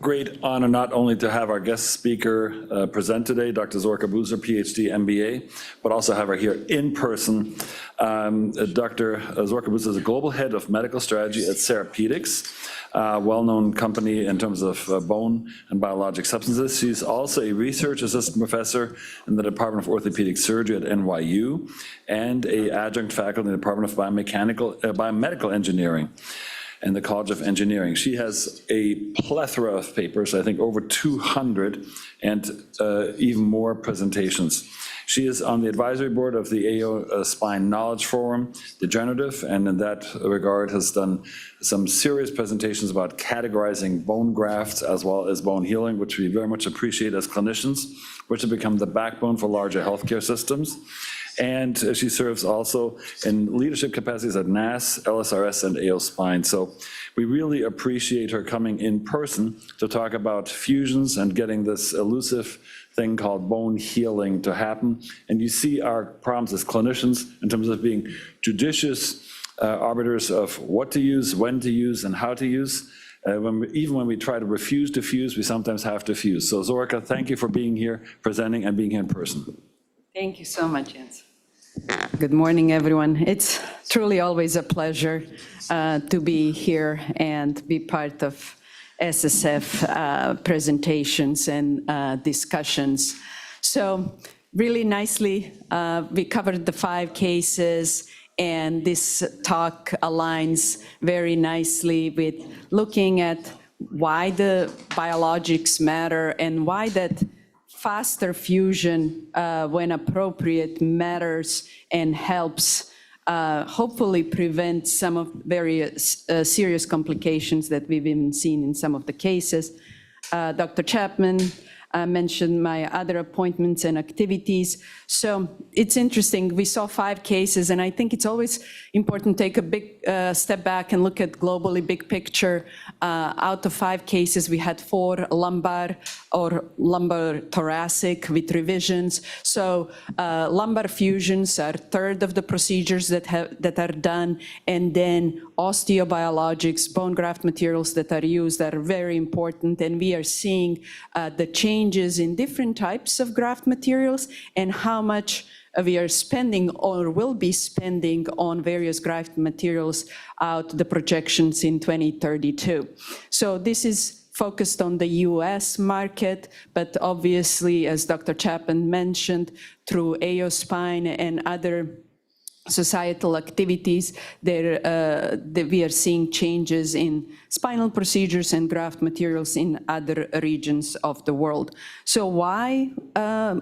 Great honor not only to have our guest speaker present today, Dr. Zorica Boozer, PhD, MBA, but also have her here in person. Dr. Zorica Boozer is a global head of medical strategy at Therapeutics, a well-known company in terms of bone and biologic substances. She's also a research assistant professor in the Department of Orthopedic Surgery at NYU and an adjunct faculty in the Department of Biomedical Engineering and the College of Engineering. She has a plethora of papers, I think over 200, and even more presentations. She is on the advisory board of the AO Spine Knowledge Forum, Degenerative, and in that regard has done some serious presentations about categorizing bone grafts as well as bone healing, which we very much appreciate as clinicians, which have become the backbone for larger healthcare systems. And she serves also in leadership capacities at NAS, LSRS, and AO Spine. So we really appreciate her coming in person to talk about fusions and getting this elusive thing called bone healing to happen. And you see our problems as clinicians in terms of being judicious arbiters of what to use, when to use, and how to use. Even when we try to refuse to fuse, we sometimes have to fuse. So Zorica, thank you for being here, presenting, and being here in person. Thank you so much, Jens. Good morning, everyone. It's truly always a pleasure to be here and be part of SSF presentations and discussions. So really nicely, we covered the 5 cases, and this talk aligns very nicely with looking at why the biologics matter and why that faster fusion, when appropriate, matters and helps hopefully prevent some of very serious complications that we've even seen in some of the cases. Dr. Chapman mentioned my other appointments and activities. So it's interesting, we saw 5 cases, and I think it's always important to take a big step back and look at globally big picture. Out of 5 cases, we had 4 lumbar or lumbar thoracic with revisions. So lumbar fusions are 1/3 of the procedures that are done, and then osteobiologics, bone graft materials that are used are very important, and we are seeing the changes in different types of graft materials and how much we are spending or will be spending on various graft materials out the projections in 2032. So this is focused on the US market, but obviously, as Dr. Chapman mentioned, through AO Spine and other societal activities, we are seeing changes in spinal procedures and graft materials in other regions of the world. So why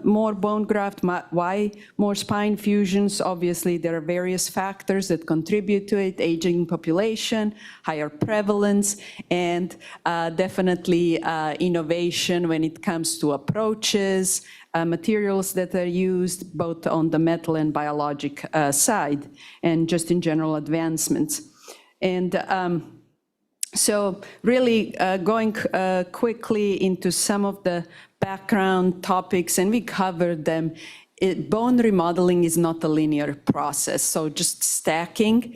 more bone graft? Why more spine fusions? Obviously, there are various factors that contribute to it: aging population, higher prevalence, and definitely innovation when it comes to approaches, materials that are used both on the metal and biologic side, and just in general advancements. And so really going quickly into some of the background topics, and we covered them. Bone remodeling is not a linear process, so just stacking,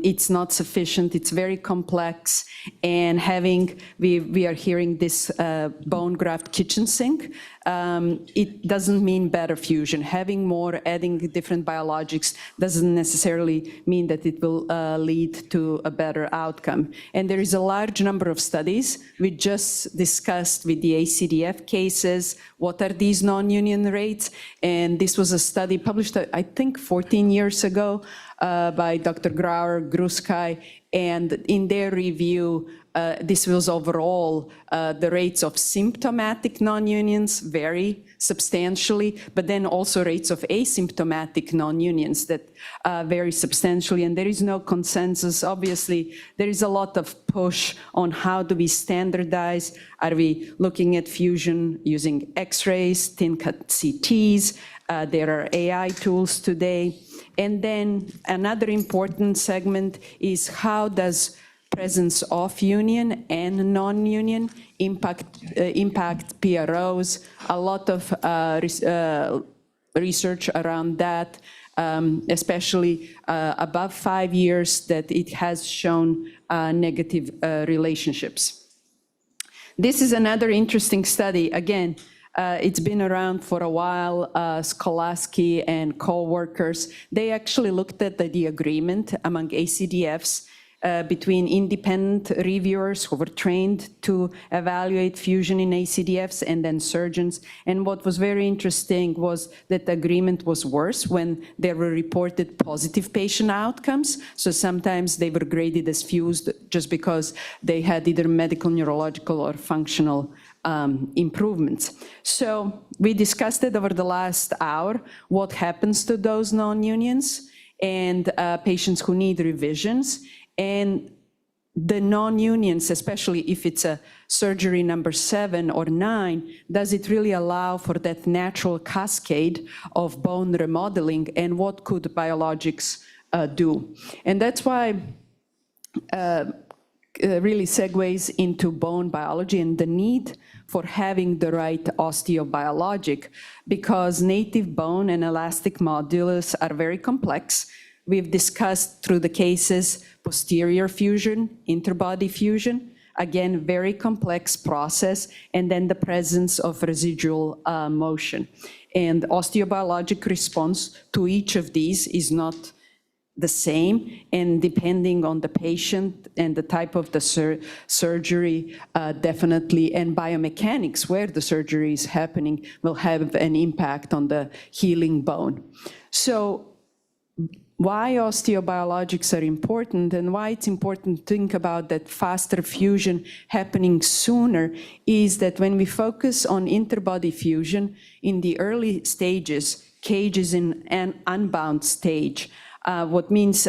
it's not sufficient, it's very complex, and we are hearing this bone graft kitchen sink, it doesn't mean better fusion. Having more, adding different biologics doesn't necessarily mean that it will lead to a better outcome. And there is a large number of studies. We just discussed with the ACDF cases, what are these non-union rates? And this was a study published, I think, 14 years ago by Dr. Grauer, Gruskai, and in their review, this was overall, the rates of symptomatic non-unions vary substantially, but then also rates of asymptomatic non-unions that vary substantially, and there is no consensus. Obviously, there is a lot of push on how do we standardize. Are we looking at fusion using X-rays, thin cut CTs? There are AI tools today. And then another important segment is how does presence of union and non-union impact PROs. A lot of research around that, especially above 5 years, that it has shown negative relationships. This is another interesting study. Again, it's been around for a while. Skolaski and co-workers, they actually looked at the agreement among ACDFs between independent reviewers who were trained to evaluate fusion in ACDFs and then surgeons. And what was very interesting was that the agreement was worse when there were reported positive patient outcomes. So sometimes they were graded as fused just because they had either medical, neurological, or functional improvements. So we discussed it over the last hour, what happens to those non-unions and patients who need revisions. And the non-unions, especially if it's a surgery number 7 or 9, does it really allow for that natural cascade of bone remodeling, and what could biologics do? And that's why really segues into bone biology and the need for having the right osteobiologic, because native bone and elastic modulus are very complex. We've discussed through the cases posterior fusion, interbody fusion, again, very complex process, and then the presence of residual motion. And osteobiologic response to each of these is not the same, and depending on the patient and the type of the surgery, definitely, and biomechanics where the surgery is happening will have an impact on the healing bone. So why osteobiologics are important and why it's important to think about that faster fusion happening sooner is that when we focus on interbody fusion in the early stages, cage is in an unbound stage, what means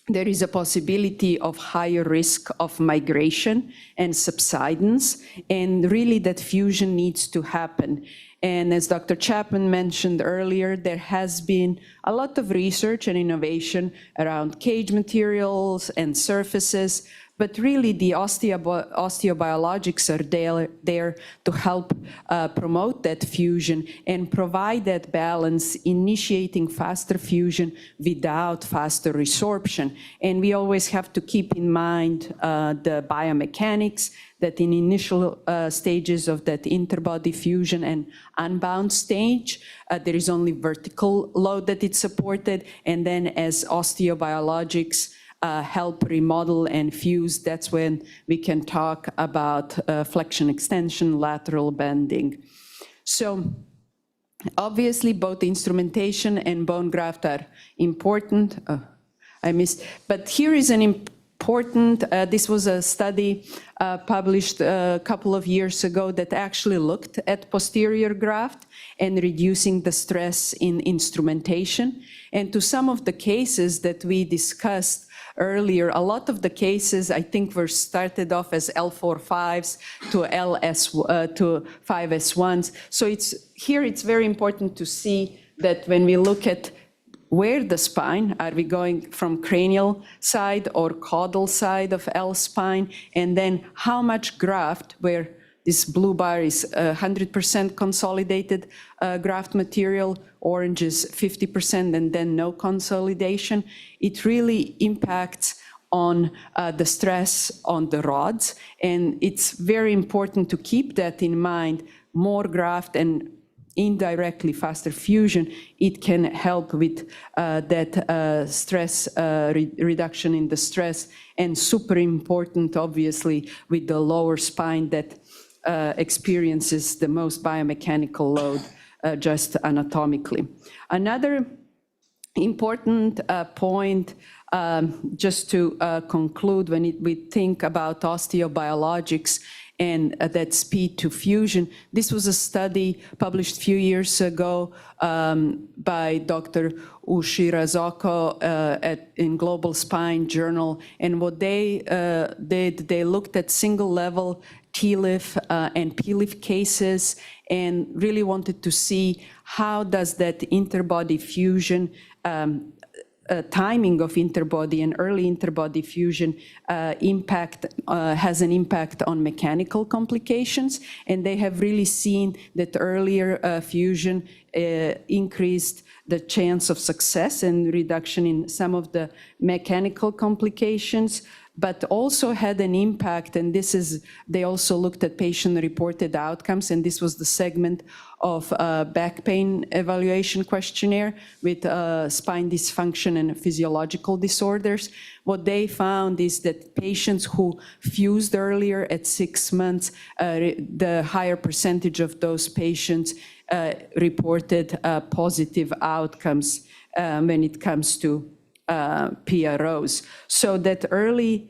there is a possibility of higher risk of migration and subsidence, and really that fusion needs to happen. And as Dr. Chapman mentioned earlier, there has been a lot of research and innovation around cage materials and surfaces, but really the osteobiologics are there to help promote that fusion and provide that balance, initiating faster fusion without faster resorption. And we always have to keep in mind the biomechanics, that in initial stages of that interbody fusion and unbound stage, there is only vertical load that it's supported, and then as osteobiologics help remodel and fuse, that's when we can talk about flexion extension, lateral bending. So obviously both instrumentation and bone graft are important. But here is an important, this was a study published a couple of years ago that actually looked at posterior graft and reducing the stress in instrumentation. And to some of the cases that we discussed earlier, a lot of the cases I think were started off as L4-5s to 5S1s. So it's very important to see that when we look at where the spine, are we going from cranial side or caudal side of L spine, and then how much graft, where this blue bar is 100% consolidated graft material, orange is 50%, and then no consolidation. It really impacts on the stress on the rods, and it's very important to keep that in mind. More graft and indirectly faster fusion, it can help with that stress reduction in the stress, and super important obviously with the lower spine that experiences the most biomechanical load just anatomically. Another important point, just to conclude, when we think about osteobiologics and that speed to fusion. This was a study published a few years ago by Dr. Ushira Zoko in Global Spine Journal. And what they did, they looked at single-level TLIF and PLIF cases and really wanted to see how does that interbody fusion timing of interbody and early interbody fusion has an impact on mechanical complications. And they have really seen that earlier fusion increased the chance of success and reduction in some of the mechanical complications, but also had an impact, and they also looked at patient-reported outcomes, and this was the segment of back pain evaluation questionnaire with spine dysfunction and physiological disorders. What they found is that patients who fused earlier at 6 months, the higher percentage of those patients reported positive outcomes when it comes to PROs. So that early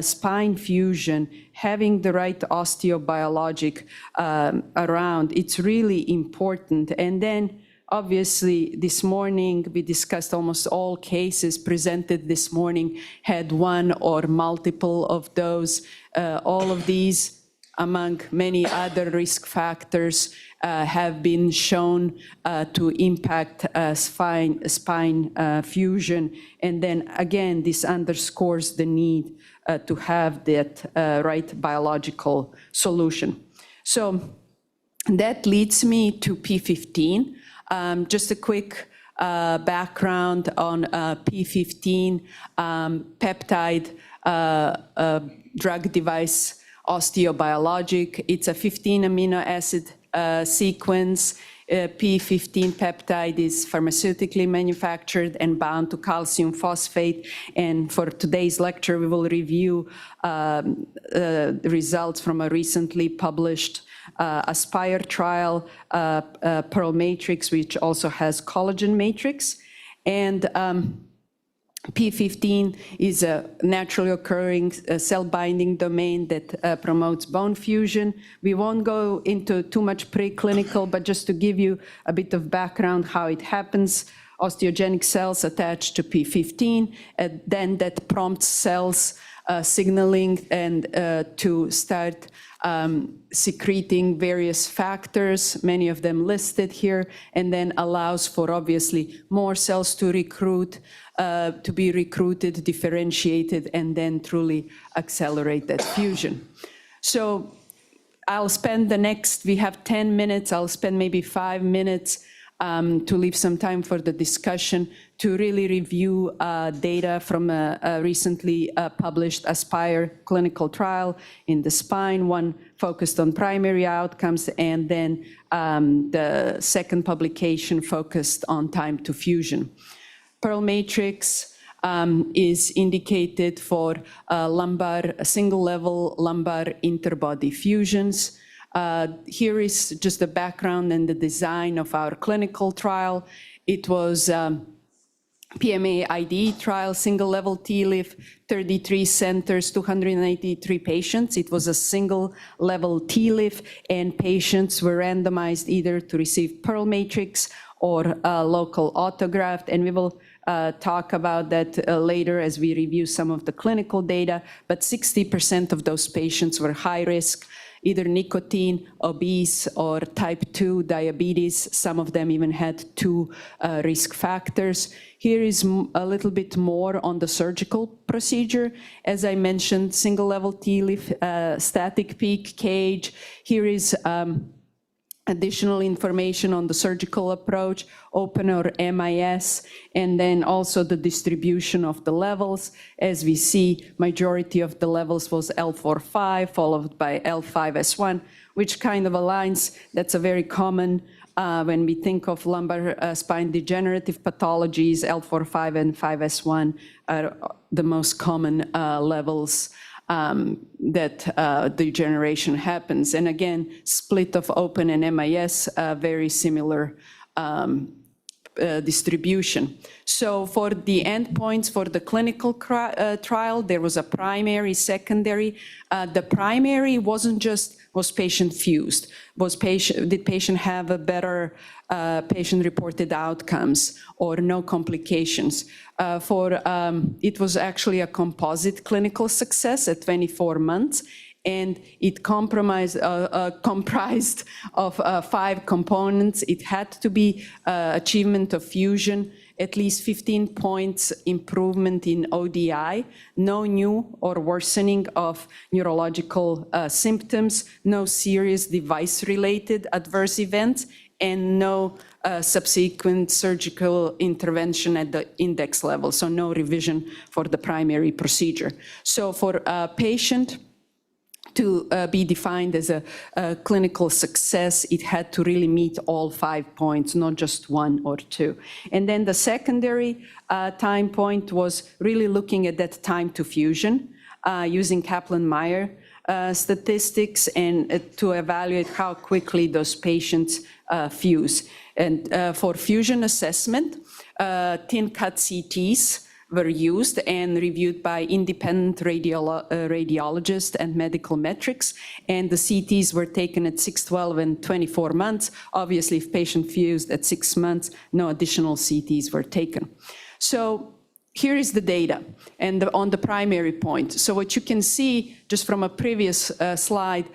spine fusion, having the right osteobiologic around, it's really important. And then obviously this morning we discussed almost all cases presented this morning had one or multiple of those. All of these, among many other risk factors, have been shown to impact spine fusion. And then again, this underscores the need to have that right biological solution. So that leads me to P15. Just a quick background on P15, peptide drug device osteobiologic. It's a 15 amino acid sequence. P15 peptide is pharmaceutically manufactured and bound to calcium phosphate. And for today's lecture, we will review results from a recently published Aspire trial, Pearl matrix, which also has collagen matrix. And P15 is a naturally occurring cell binding domain that promotes bone fusion. We won't go into too much preclinical, but just to give you a bit of background how it happens, osteogenic cells attach to P15, and then that prompts cells signaling and to start secreting various factors, many of them listed here, and then allows for obviously more cells to be recruited, differentiated, and then truly accelerate that fusion. So I'll spend we have 10 minutes, I'll spend maybe 5 minutes to leave some time for the discussion to really review data from a recently published Aspire clinical trial in the spine, one focused on primary outcomes, and then the second publication focused on time to fusion. Pearl matrix is indicated for single-level lumbar interbody fusions. Here is just the background and the design of our clinical trial. It was PMA IDE trial, single-level TLIF, 33 centers, 283 patients. It was a single-level TLIF, and patients were randomized either to receive Pearl matrix or local autograft, and we will talk about that later as we review some of the clinical data, but 60% of those patients were high risk, either nicotine, obese, or type 2 diabetes. Some of them even had 2 risk factors. Here is a little bit more on the surgical procedure. As I mentioned, single-level TLIF, static peak cage. Here is additional information on the surgical approach, open or MIS, and then also the distribution of the levels. As we see, majority of the levels was L4-5, followed by L5-S1, which kind of aligns. That's a very common, when we think of lumbar spine degenerative pathologies, L4-5 and 5-S1 are the most common levels that degeneration happens. And again, split of open and MIS, very similar distribution. So for the endpoints for the clinical trial, there was a primary, secondary. The primary wasn't just was patient fused, did patient have a better patient-reported outcomes or no complications. It was actually a composite clinical success at 24 months, and it comprised of 5 components. It had to be achievement of fusion, at least 15 points improvement in ODI, no new or worsening of neurological symptoms, no serious device-related adverse events, and no subsequent surgical intervention at the index level, so no revision for the primary procedure. So for a patient to be defined as a clinical success, it had to really meet all 5 points, not just 1 or 2. And then the secondary time point was really looking at that time to fusion using Kaplan-Meier statistics and to evaluate how quickly those patients fuse. And for fusion assessment, thin cut CTs were used and reviewed by independent radiologists and medical metrics. And the CTs were taken at 6, 12, and 24 months. Obviously, if patient fused at 6 months, no additional CTs were taken. So here is the data and on the primary point. So what you can see just from a previous slide,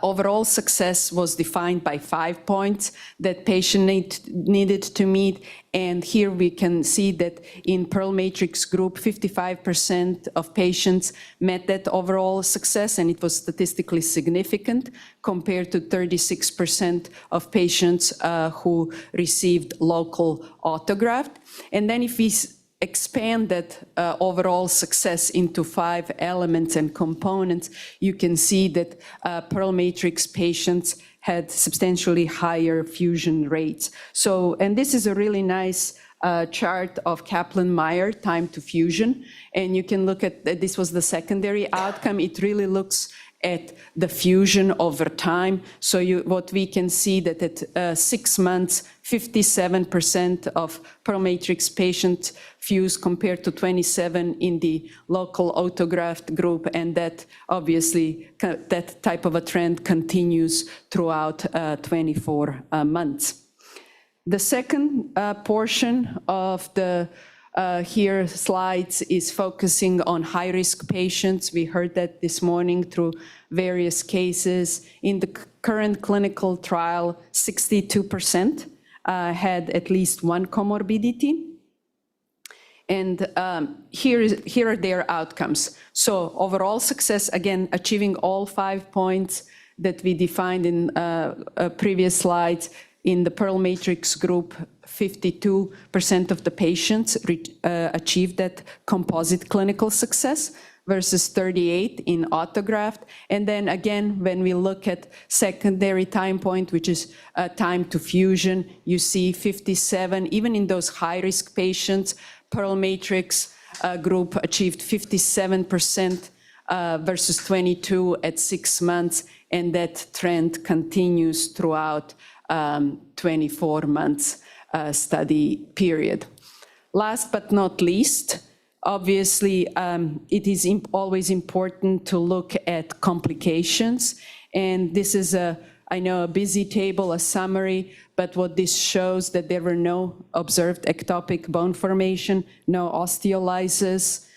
overall success was defined by 5 points that patient needed to meet. And here we can see that in Pearl Matrix group, 55% of patients met that overall success, and it was statistically significant compared to 36% of patients who received local autograft. And then if we expand that overall success into 5 elements and components, you can see that Pearl Matrix patients had substantially higher fusion rates. So, and this is a really nice chart of Kaplan-Meier time to fusion. And you can look at, this was the secondary outcome. It really looks at the fusion over time. So what we can see that at 6 months, 57% of Pearl Matrix patients fuse compared to 27 in the local autograft group, and that obviously that type of a trend continues throughout 24 months. The second portion of the here slides is focusing on high-risk patients. We heard that this morning through various cases. In the current clinical trial, 62% had at least one comorbidity. And here are their outcomes. So overall success, again, achieving all 5 points that we defined in previous slides. In the Pearl Matrix group, 52% of the patients achieved that composite clinical success versus 38 in autograft. And then again, when we look at secondary time point, which is time to fusion, you see 57, even in those high-risk patients, Pearl Matrix group achieved 57% versus 22 at 6 months, and that trend continues throughout 24 months study period. Last but not least, obviously, it is always important to look at complications. And this is I know, a busy table, a summary, but what this shows that there were no observed ectopic bone formation, no osteolysis,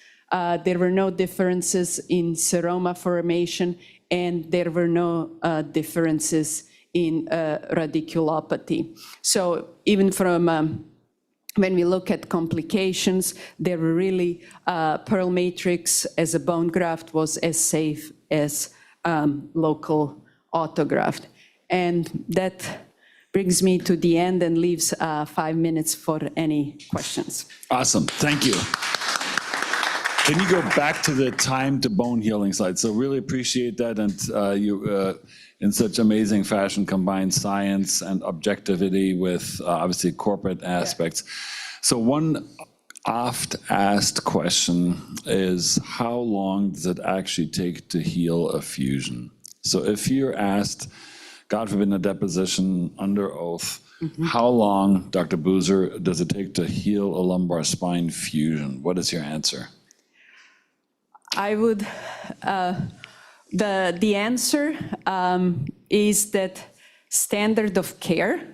there were no differences in seroma formation, and there were no differences in radiculopathy. So even from when we look at complications, there were really Pearl Matrix as a bone graft was as safe as local autograft. And that brings me to the end and leaves 5 minutes for any questions. Awesome, thank you. Can you go back to the time to bone healing slide? So really appreciate that, and you, in such amazing fashion, combine science and objectivity with obviously corporate aspects. So one oft asked question is, how long does it actually take to heal a fusion? So if you're asked, God forbid, in a deposition under oath, How long, Dr. Boozer, does it take to heal a lumbar spine fusion? What is your answer? I would, the answer is that standard of care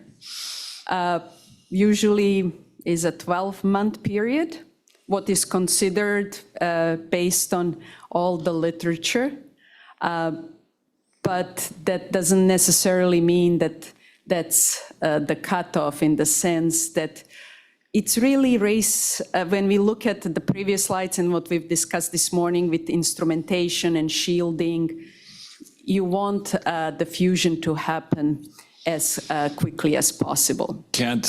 usually is a 12-month period, what is considered based on all the literature. But that doesn't necessarily mean that that's the cutoff, in the sense that it's really when we look at the previous slides and what we've discussed this morning with instrumentation and shielding, you want the fusion to happen as quickly as possible. Can't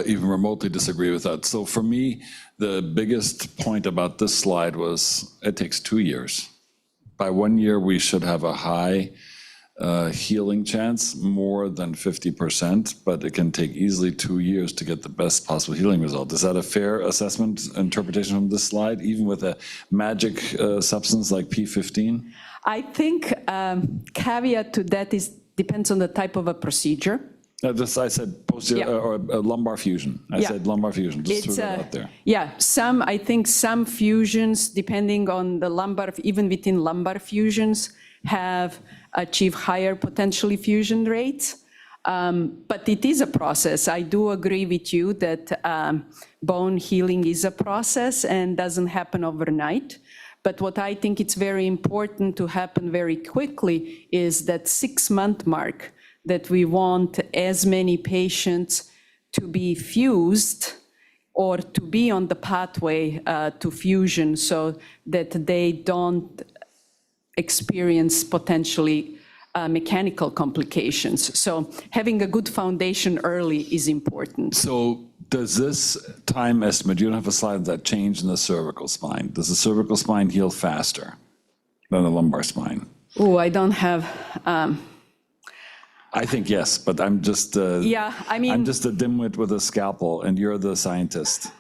even remotely disagree with that. So for me, the biggest point about this slide was it takes 2 years. By 1 year, we should have a high healing chance, more than 50%, but it can take easily 2 years to get the best possible healing result. Is that a fair assessment, interpretation from this slide, even with a magic substance like P15? I think caveat to that depends on the type of a procedure. I said posterior or lumbar fusion. I said lumbar fusion, just threw that out there. Yeah, I think some fusions, depending on the lumbar, even within lumbar fusions, have achieved higher potentially fusion rates. But it is a process. I do agree with you that bone healing is a process and doesn't happen overnight. But what I think it's very important to happen very quickly is that 6-month mark, that we want as many patients to be fused or to be on the pathway to fusion, so that they don't experience potentially mechanical complications. So having a good foundation early is important. So does this time estimate, you don't have a slide that change in the cervical spine. Does the cervical spine heal faster than the lumbar spine? Oh, I don't have. I think yes, but I'm just I'm just a dimwit with a scalpel, and you're the scientist.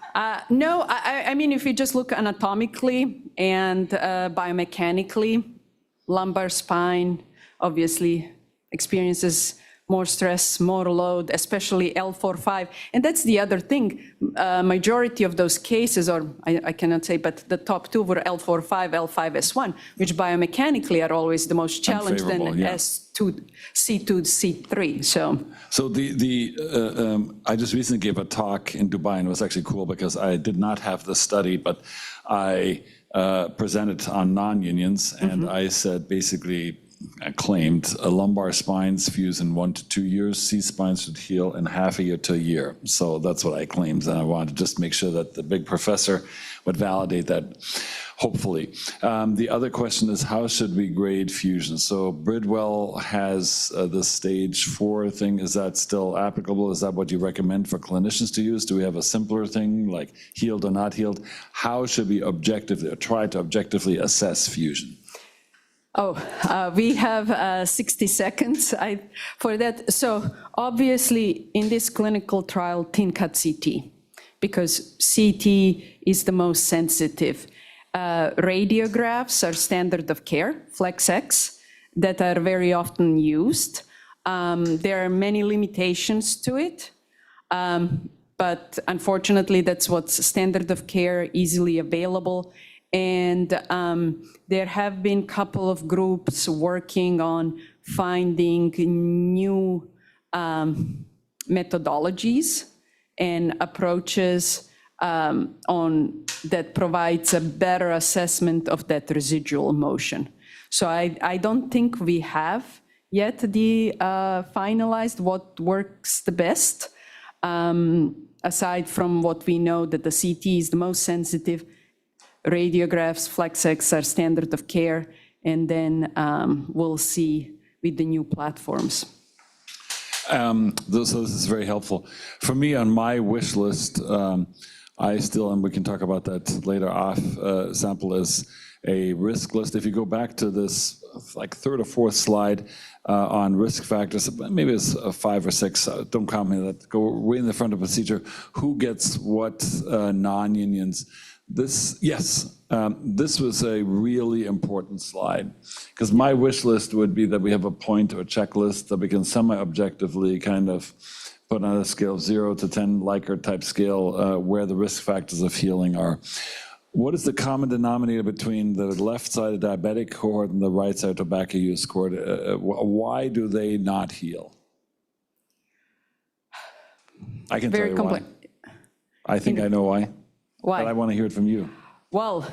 No, I mean, if you just look anatomically and biomechanically, lumbar spine obviously experiences more stress, more load, especially L4-5. And that's the other thing. Majority of those cases, or I cannot say, but the top two were L4-5, L5-S1, which biomechanically are always the most challenged than S2, C2, C3. So I just recently gave a talk in Dubai, and it was actually cool because I did not have the study, but I presented on non-unions, and I said basically, I claimed lumbar spines fuse in 1 to 2 years, C spines should heal in half a year to a year. So that's what I claimed, and I wanted to just make sure that the big professor would validate that, hopefully. The other question is, how should we grade fusion? So Bridwell has the stage 4 thing. Is that still applicable? Is that what you recommend for clinicians to use? Do we have a simpler thing, like healed or not healed? How should we try to objectively assess fusion? We have 60 seconds for that. So obviously, in this clinical trial, thin cut CT, because CT is the most sensitive. Radiographs are standard of care, FlexX, that are very often used. There are many limitations to it, but unfortunately, that's what's standard of care, easily available. And there have been a couple of groups working on finding new methodologies and approaches that provides a better assessment of that residual motion. So I don't think we have yet finalized what works the best, aside from what we know that the CT is the most sensitive. Radiographs, FlexX are standard of care, and then we'll see with the new platforms. So this is very helpful. For me, on my wish list, I still, and we can talk about that later off, sample is a risk list. If you go back to this like 3rd or 4th slide on risk factors, maybe it's 5 or 6, don't count me that, go way in the front of procedure, who gets what non-unions. This was a really important slide, because my wish list would be that we have a point or a checklist that we can semi-objectively kind of put on a scale of 0 to 10, Likert type scale, where the risk factors of healing are. What is the common denominator between the left side diabetic cohort and the right side tobacco use cohort? Why do they not heal? I can tell Very you complex. why. I think I know why. Why? But I want to hear it from you. Well,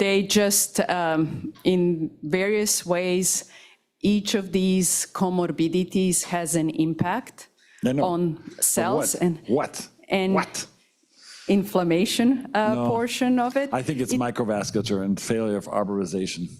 they just, in various ways, each of these comorbidities has an impact No. on cells and What? inflammation portion of it. I think it's microvasculature and failure of arborization.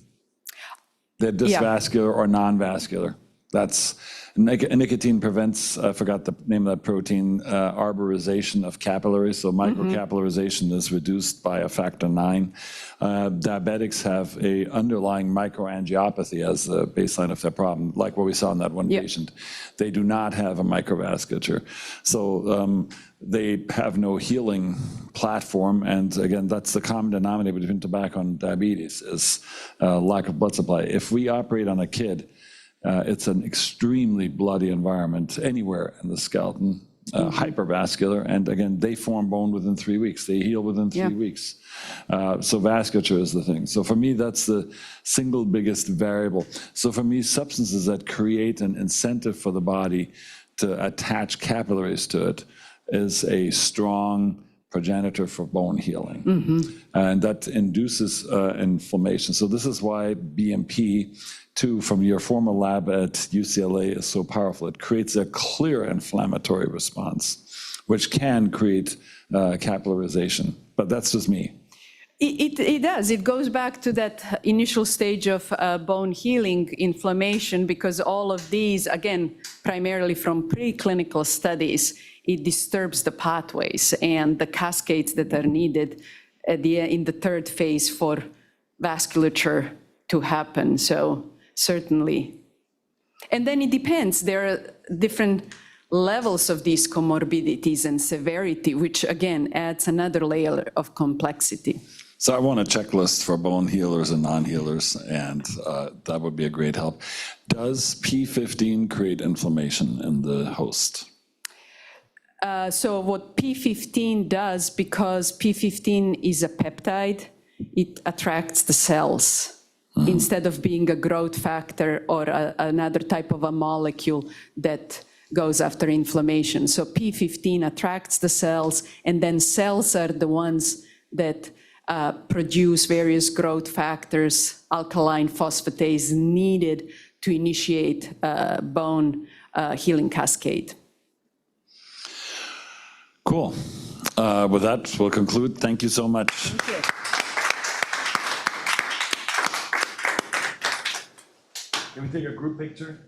They're dysvascular or non-vascular. That's nicotine prevents, I forgot the name of that protein, arborization of capillaries. So microcapillarization is reduced by a factor 9. Diabetics have a underlying microangiopathy as the baseline of their problem, like what we saw in that one patient. They do not have a microvasculature. So they have no healing platform. And again, that's the common denominator between tobacco and diabetes is lack of blood supply. If we operate on a kid, it's an extremely bloody environment anywhere in the skeleton, hypervascular, and again, they form bone within 3 weeks. They heal within 3 weeks. So vasculature is the thing. So for me, that's the single biggest variable. So for me, substances that create an incentive for the body to attach capillaries to it is a strong progenitor for bone healing. And that induces inflammation. So this is why BMP2 from your former lab at UCLA is so powerful. It creates a clear inflammatory response, which can create capillarization. But that's just me. It does. It goes back to that initial stage of bone healing inflammation, because all of these, again, primarily from preclinical studies, it disturbs the pathways and the cascades that are needed in the third phase for vasculature to happen. So certainly. And then it depends. There are different levels of these comorbidities and severity, which again adds another layer of complexity. So I want a checklist for bone healers and non-healers, and that would be a great help. Does P15 create inflammation in the host? So what P15 does, because P15 is a peptide, it attracts the cells instead of being a growth factor or another type of a molecule that goes after inflammation. So P15 attracts the cells, and then cells are the ones that produce various growth factors, alkaline phosphatase needed to initiate bone healing cascade. Cool. With that, we'll conclude. Thank you so much. Thank you. Can we take a group picture?